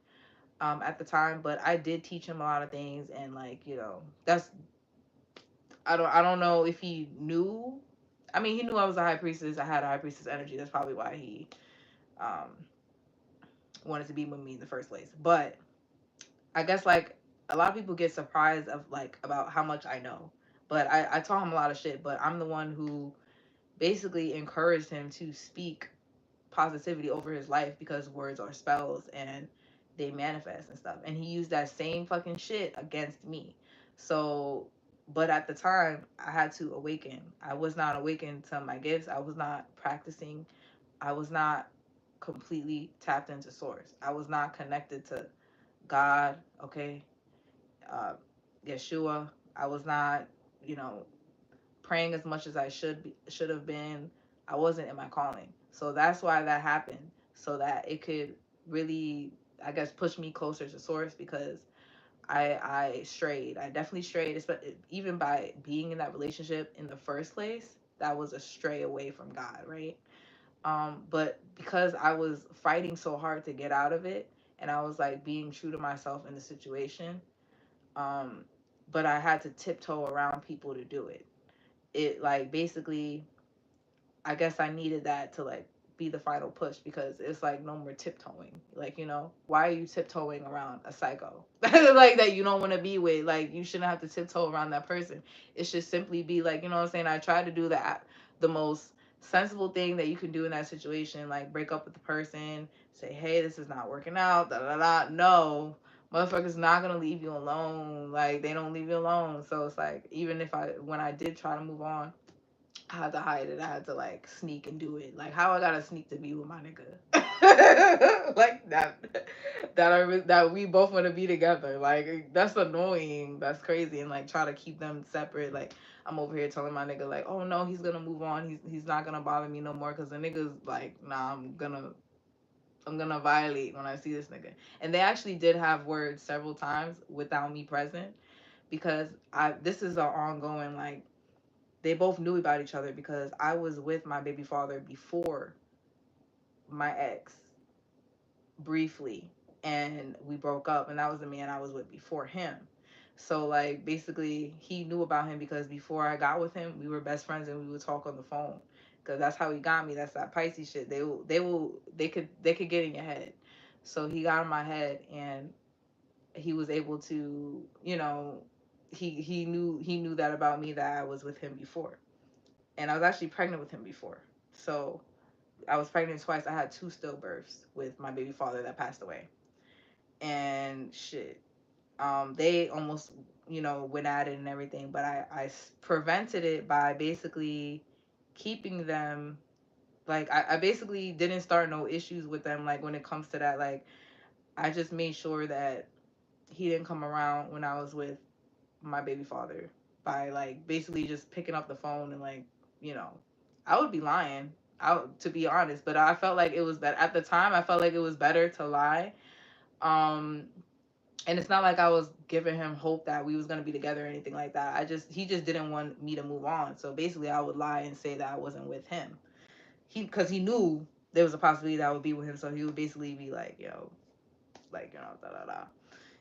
at the time, but I did teach him a lot of things, and like, that's I don't know if he knew. I mean, he knew I was a high priestess. I had a high priestess energy. That's probably why he um wanted to be with me in the first place. But I guess like a lot of people get surprised of like about how much I know. But I taught him a lot of shit, but I'm the one who basically encouraged him to speak positivity over his life because words are spells and they manifest and stuff. And he used that same fucking shit against me. So, but at the time, I had to awaken. I was not awakened to my gifts. I was not practicing. I was not completely tapped into source. I was not connected to God, okay? Uh, Yeshua. I was not, you know, praying as much as I should have been. I wasn't in my calling. So that's why that happened. So that it could really, I guess, push me closer to source because I strayed. I definitely strayed, even by being in that relationship in the first place. That was a stray away from God, right? But because I was fighting so hard to get out of it, and I was like being true to myself in the situation, um, but I had to tiptoe around people to do it. It like basically, I guess I needed that to like be the final push because it's like no more tiptoeing. Like, why are you tiptoeing around a psycho like that you don't want to be with? Like, you shouldn't have to tiptoe around that person. It should simply be like, you know what I'm saying? I tried to do the most sensible thing that you can do in that situation, like break up with the person, say, hey, this is not working out, da da da. No, motherfuckers not gonna leave you alone. Like, they don't leave you alone. So it's like, even if when I did try to move on, I had to hide it. I had to like sneak and do it. Like, how I gotta sneak to be with my nigga, like that we both want to be together. Like, that's annoying. That's crazy. And like try to keep them separate. Like, I'm over here telling my nigga like, oh no, he's gonna move on. He's not gonna bother me no more because the nigga's like, nah, I'm gonna violate when I see this nigga. And they actually did have words several times without me present because this is an ongoing like, they both knew about each other because I was with my baby father before my ex briefly, and we broke up, and that was the man I was with before him. So like basically he knew about him because before I got with him we were best friends and we would talk on the phone because that's how he got me. That's that Pisces shit. They could get in your head. So he got in my head and he was able to, he knew that about me, that I was with him before, and I was actually pregnant with him before. So I was pregnant twice. I had two stillbirths with my baby father that passed away. And shit, they almost, went at it and everything, but I prevented it by basically keeping them. Like, I basically didn't start no issues with them. Like, when it comes to that, like, I just made sure that he didn't come around when I was with my baby father by like basically just picking up the phone and like, you know, I would be lying. To be honest, but I felt like it was better at the time. I felt like it was better to lie. Um, and it's not like I was giving him hope that we was gonna be together or anything like that. He just didn't want me to move on. So basically, I would lie and say that I wasn't with him. Because he knew there was a possibility that I would be with him. So he would basically be like, yo, like, da da da,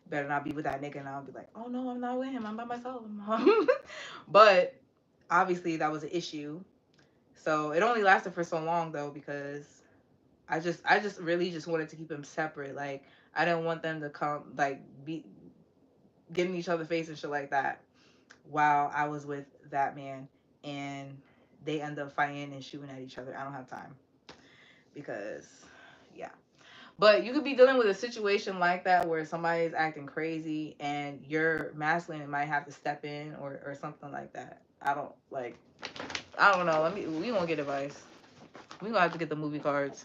better not be with that nigga. And I'll be like, oh no, I'm not with him. I'm by myself. But obviously that was an issue. So it only lasted for so long though, because I just really just wanted to keep them separate. Like, I didn't want them to come like be getting each other face and shit like that while I was with that man, and they end up fighting and shooting at each other. I don't have time because, yeah. But you could be dealing with a situation like that where somebody is acting crazy and your masculine might have to step in or something like that. I don't know. We gonna get advice. We gonna have to get the movie cards.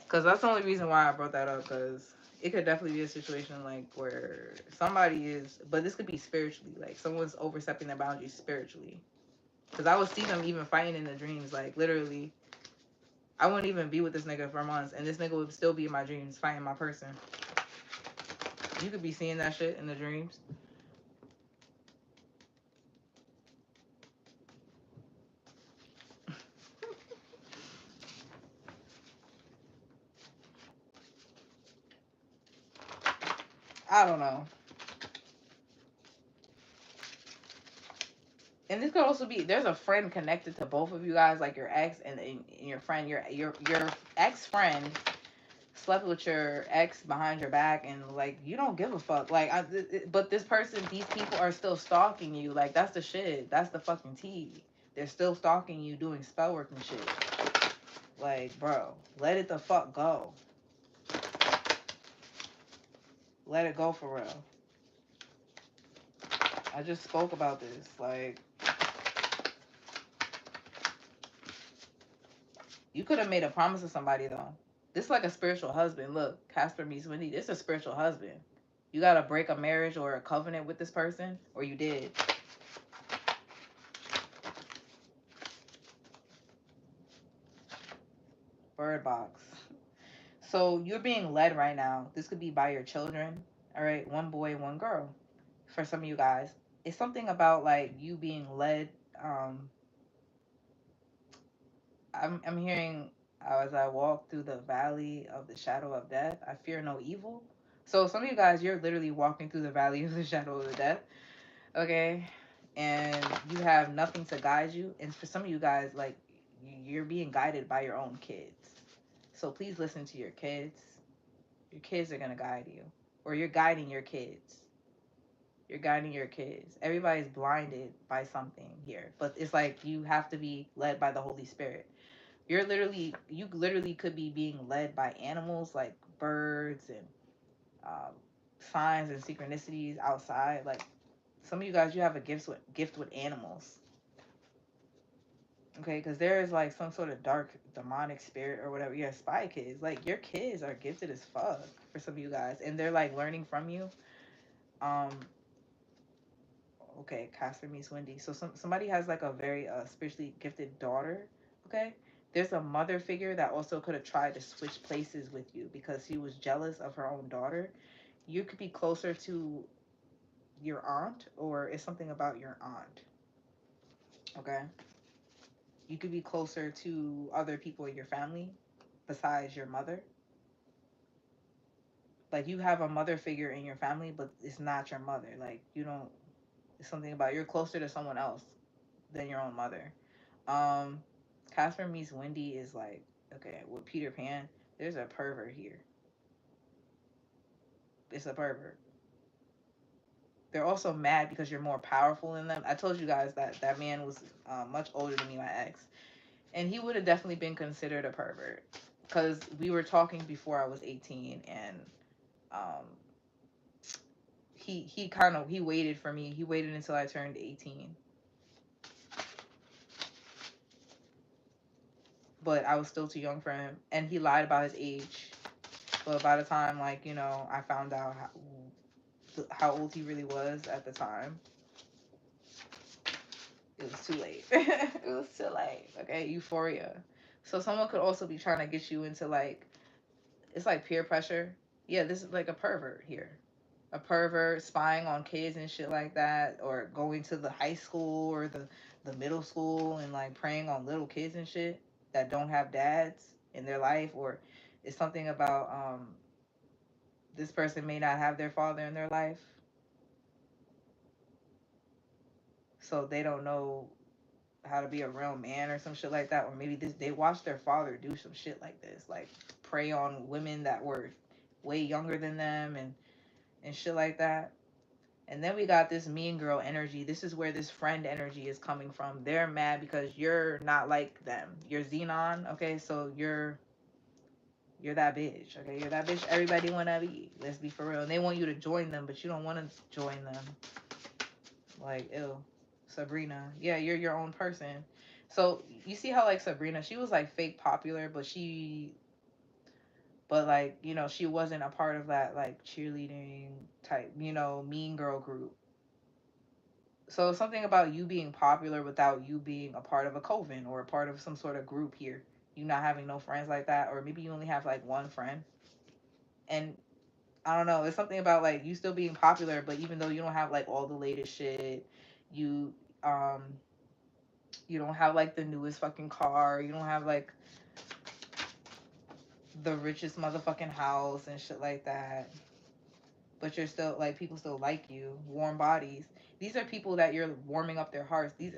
Cause that's the only reason why I brought that up. Cause it could definitely be a situation like where somebody is, but this could be spiritually, like someone's overstepping their boundaries spiritually. Cause I would see them even fighting in the dreams, like literally. I wouldn't even be with this nigga for months, and this nigga would still be in my dreams fighting my person. You could be seeing that shit in the dreams. I don't know. And this could also be there's a friend connected to both of you guys, like your ex and your friend, your ex friend slept with your ex behind your back, and like you don't give a fuck. Like, but this person, these people are still stalking you. Like that's the shit. That's the fucking tea. They're still stalking you, doing spell work and shit. Like, bro, let it the fuck go. Let it go for real. I just spoke about this. Like, you could have made a promise to somebody though. This is like a spiritual husband. Look, Casper meets Wendy. This is a spiritual husband. You gotta break a marriage or a covenant with this person, or you did. Bird box. So you're being led right now. This could be by your children. All right, one boy, one girl. For some of you guys, it's something about like you being led. Um, I'm hearing as I walk through the valley of the shadow of death, I fear no evil. So some of you guys, you're literally walking through the valley of the shadow of the death, okay? And you have nothing to guide you. And for some of you guys, like you're being guided by your own kids. So please listen to your kids. Your kids are gonna guide you, or you're guiding your kids. You're guiding your kids. Everybody's blinded by something here, but it's like you have to be led by the Holy Spirit. You literally could be being led by animals like birds and um, signs and synchronicities outside. Like some of you guys, you have a gift with animals. Okay, because there is like some sort of dark demonic spirit or whatever. Yeah, spy kids. Like your kids are gifted as fuck for some of you guys, and they're like learning from you. Um, okay, Casper meets Wendy. So somebody has like a very spiritually gifted daughter. Okay, there's a mother figure that also could have tried to switch places with you because she was jealous of her own daughter. You could be closer to your aunt, or it's something about your aunt. Okay, you could be closer to other people in your family besides your mother. Like you have a mother figure in your family, but it's not your mother. Like you don't. It's something about you're closer to someone else than your own mother. Um, Catherine meets Wendy is like, okay, with Peter Pan, there's a pervert here. It's a pervert. They're also mad because you're more powerful than them. I told you guys that that man was much older than me, my ex, and he would have definitely been considered a pervert because we were talking before I was 18, and um, he kind of he waited for me. He waited until I turned 18, but I was still too young for him, and he lied about his age. But by the time, like, you know, I found out how old he really was at the time, it was too late. It was too late. Okay, euphoria. So someone could also be trying to get you into like it's like peer pressure. Yeah, this is like a pervert here. A pervert spying on kids and shit like that, or going to the high school or the middle school and like preying on little kids and shit that don't have dads in their life, or it's something about this person may not have their father in their life, so they don't know how to be a real man or some shit like that, or maybe this they watched their father do some shit like this, like prey on women that were way younger than them and shit like that. And then we got this mean girl energy. This is where this friend energy is coming from. They're mad because you're not like them. You're Xenon, okay? So You're that bitch, okay? You're that bitch everybody wanna be. Let's be for real. And they want you to join them, but you don't want to join them. Like, ew. Sabrina. Yeah, you're your own person. So you see how like Sabrina, she was like fake popular, but like, she wasn't a part of that like cheerleading type, mean girl group. So something about you being popular without you being a part of a coven or a part of some sort of group here. You not having no friends like that, or maybe you only have like one friend. And I don't know, it's something about like you still being popular, but even though you don't have like all the latest shit, you um you don't have like the newest fucking car, you don't have like the richest motherfucking house and shit like that. But you're still like people still like you, warm bodies. These are people that you're warming up their hearts. These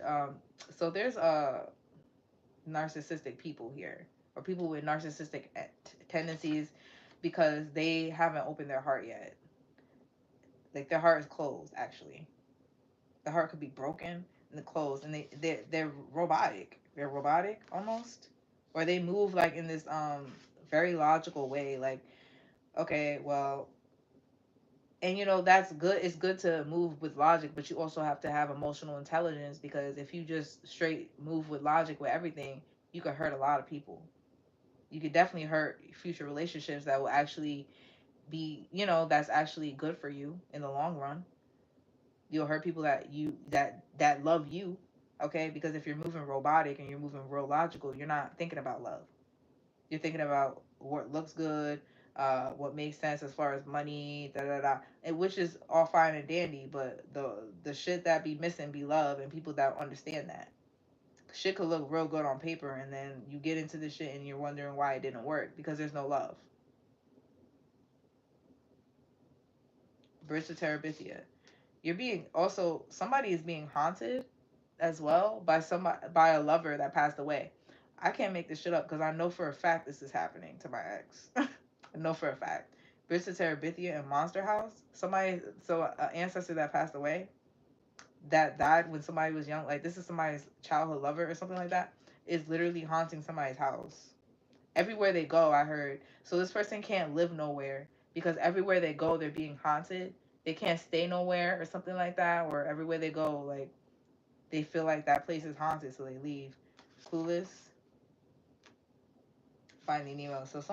so there's narcissistic people here, or people with narcissistic tendencies, because they haven't opened their heart yet. Like their heart is closed. Actually, the heart could be broken and closed, and they're robotic. They're robotic almost, or they move like in this very logical way. Like, okay, well, and that's good. It's good to move with logic, but you also have to have emotional intelligence, because if you just straight move with logic with everything, you could hurt a lot of people. You could definitely hurt future relationships that will actually be, that's actually good for you in the long run. You'll hurt people that love you, okay? Because if you're moving robotic and you're moving real logical, you're not thinking about love. You're thinking about what looks good, what makes sense as far as money, da da da, and which is all fine and dandy. But the shit that be missing be love, and people that understand that. Shit could look real good on paper, and then you get into this shit and you're wondering why it didn't work, because there's no love. Bridge to Terabithia. You're being also Somebody is being haunted as well by a lover that passed away. I can't make this shit up because I know for a fact this is happening to my ex. I know for a fact. Bridge to Terabithia and Monster House. An ancestor that passed away, that died when somebody was young. Like this is somebody's childhood lover or something like that. Is literally haunting somebody's house. Everywhere they go, I heard. So this person can't live nowhere because everywhere they go, they're being haunted. They can't stay nowhere or something like that. Or everywhere they go, like they feel like that place is haunted, so they leave. Clueless, Finding Nemo. So um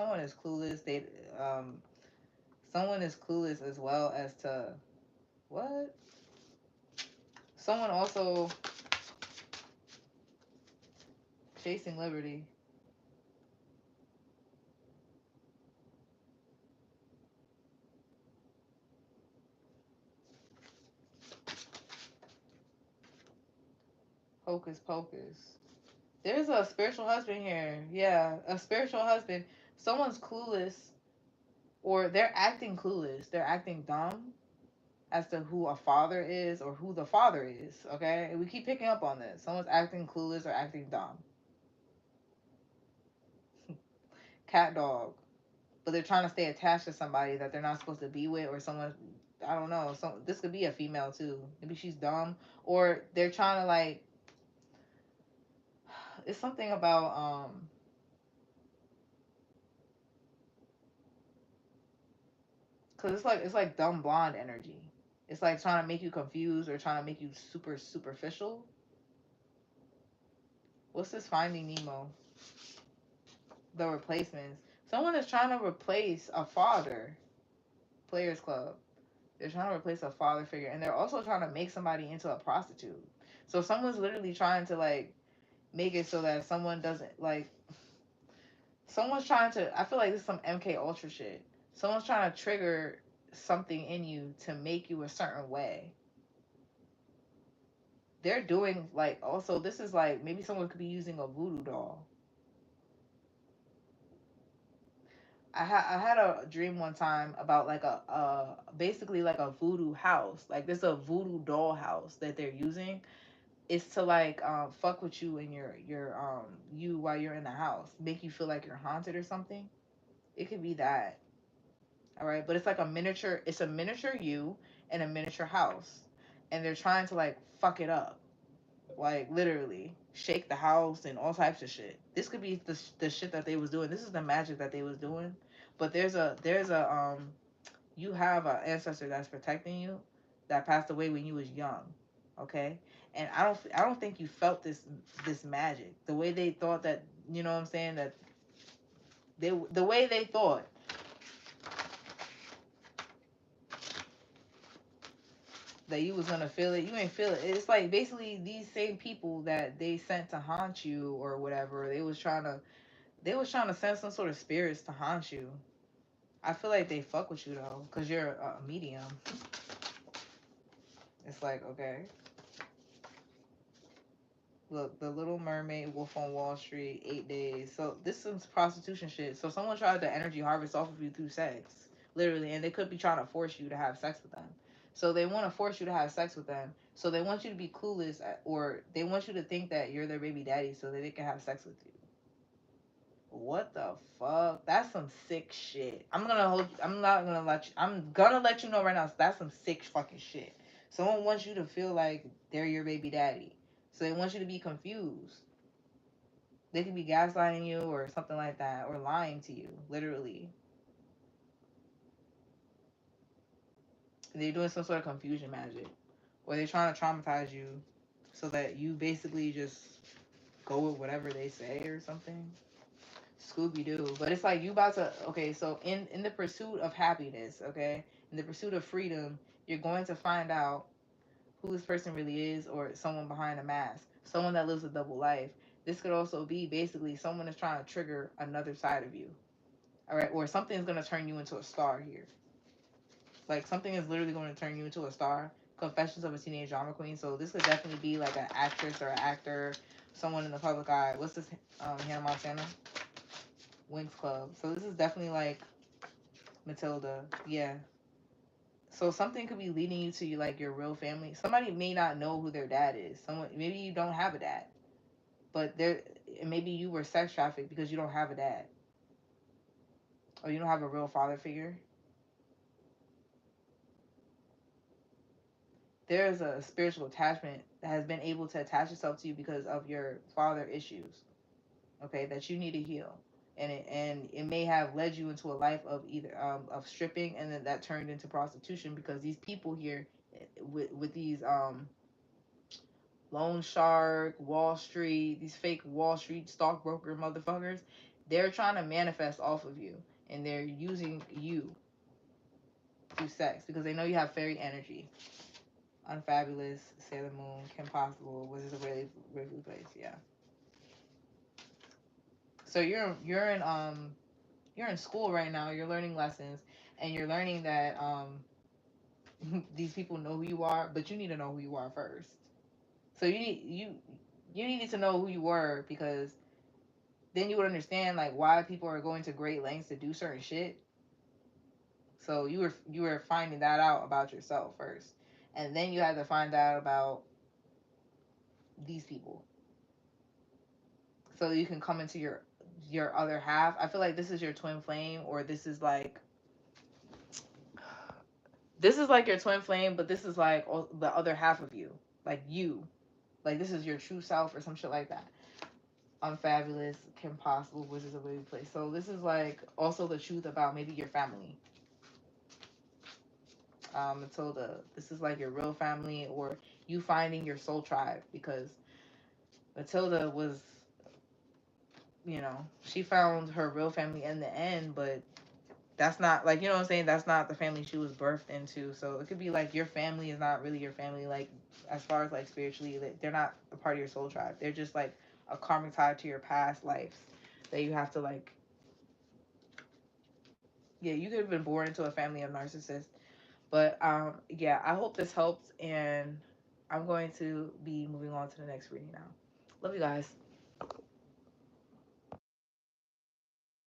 someone is clueless as well as to what? Someone also chasing liberty. Hocus pocus. There's a spiritual husband here. Yeah, a spiritual husband. Someone's clueless, or they're acting clueless. They're acting dumb as to who a father is or who the father is. Okay, and we keep picking up on this. Someone's acting clueless or acting dumb. Cat dog. But they're trying to stay attached to somebody that they're not supposed to be with, or someone. I don't know. This could be a female too. Maybe she's dumb, or they're trying to like. It's something about cause it's like dumb blonde energy. It's like trying to make you confused or trying to make you super superficial. What's this Finding Nemo? The replacements. Someone is trying to replace a father. Players Club. They're trying to replace a father figure, and they're also trying to make somebody into a prostitute. So someone's literally trying to like make it so that someone doesn't like. Someone's trying to. I feel like this is some MK Ultra shit. Someone's trying to trigger something in you to make you a certain way. They're doing like also. This is like maybe someone could be using a voodoo doll. I had a dream one time about like a basically like a voodoo house. Like this is a voodoo doll house that they're using. It's to like fuck with you and your you while you're in the house, make you feel like you're haunted or something. It could be that. All right, but it's like a miniature. It's a miniature you and a miniature house, and they're trying to like fuck it up. like literally shake the house and all types of shit. This could be the shit that they was doing. This is the magic that they was doing. But there's a you have an ancestor that's protecting you that passed away when you was young, okay? And I don't think you felt this magic the way they thought that, you know what I'm saying, that the way they thought that you was gonna feel it. You ain't feel it. It's like basically these same people that they sent to haunt you or whatever. They was trying to send some sort of spirits to haunt you. I feel like they fuck with you though, cause you're a medium. It's like, okay, look, The Little Mermaid, Wolf on Wall Street, 8 days. So this is prostitution shit. So someone tried to energy harvest off of you through sex, literally, and they could be trying to force you to have sex with them. So they want to force you to have sex with them. So they want you to be clueless, or they want you to think that you're their baby daddy, so that they can have sex with you. What the fuck? That's some sick shit. I'm gonna hold. I'm not gonna let you. I'm gonna let you know right now. That's some sick fucking shit. Someone wants you to feel like they're your baby daddy, so they want you to be confused. They could be gaslighting you or something like that, or lying to you, literally. They're doing some sort of confusion magic, or they're trying to traumatize you, so that you basically just go with whatever they say or something. Scooby Doo. But it's like you about to, okay, so in the pursuit of happiness, okay, in the pursuit of freedom, you're going to find out who this person really is, or someone behind a mask, someone that lives a double life. This could also be basically someone is trying to trigger another side of you. All right, or something's going to turn you into a star here. Like something is literally going to turn you into a star. Confessions of a Teenage Drama Queen. So this could definitely be like an actress or an actor, someone in the public eye. What's this? Hannah Montana, Winx Club. So this is definitely like Matilda. Yeah. So something could be leading you to like your real family. Somebody may not know who their dad is. Someone, maybe you don't have a dad, but there maybe you were sex trafficked because you don't have a dad, or you don't have a real father figure. There's a spiritual attachment that has been able to attach itself to you because of your father issues, okay, that you need to heal. And it may have led you into a life of either of stripping, and then that turned into prostitution, because these people here with these loan shark, Wall Street, these fake Wall Street stockbroker motherfuckers, they're trying to manifest off of you, and they're using you through sex because they know you have fairy energy. Unfabulous, Sailor Moon, Kim Possible, Wizards of Waverly Place, yeah. So you're in school right now. You're learning lessons, and you're learning that these people know who you are, but you need to know who you are first. So you needed to know who you were, because then you would understand like why people are going to great lengths to do certain shit. So you were finding that out about yourself first, and then you had to find out about these people, so you can come into your other half. I feel like this is your twin flame, or this is like your twin flame, but this is like the other half of you, like you, like this is your true self or some shit like that. Unfabulous, Kim Possible, Wizards of Waverly Place. So this is like also the truth about maybe your family. Matilda, this is like your real family, or you finding your soul tribe, because Matilda was, she found her real family in the end, but that's not like, you know what I'm saying, that's not the family she was birthed into. So it could be like your family is not really your family, like as far as like spiritually, they're not a part of your soul tribe. They're just like a karmic tie to your past lives that you have to like, yeah, you could have been born into a family of narcissists. But yeah, I hope this helped, and I'm going to be moving on to the next reading now. Love you guys.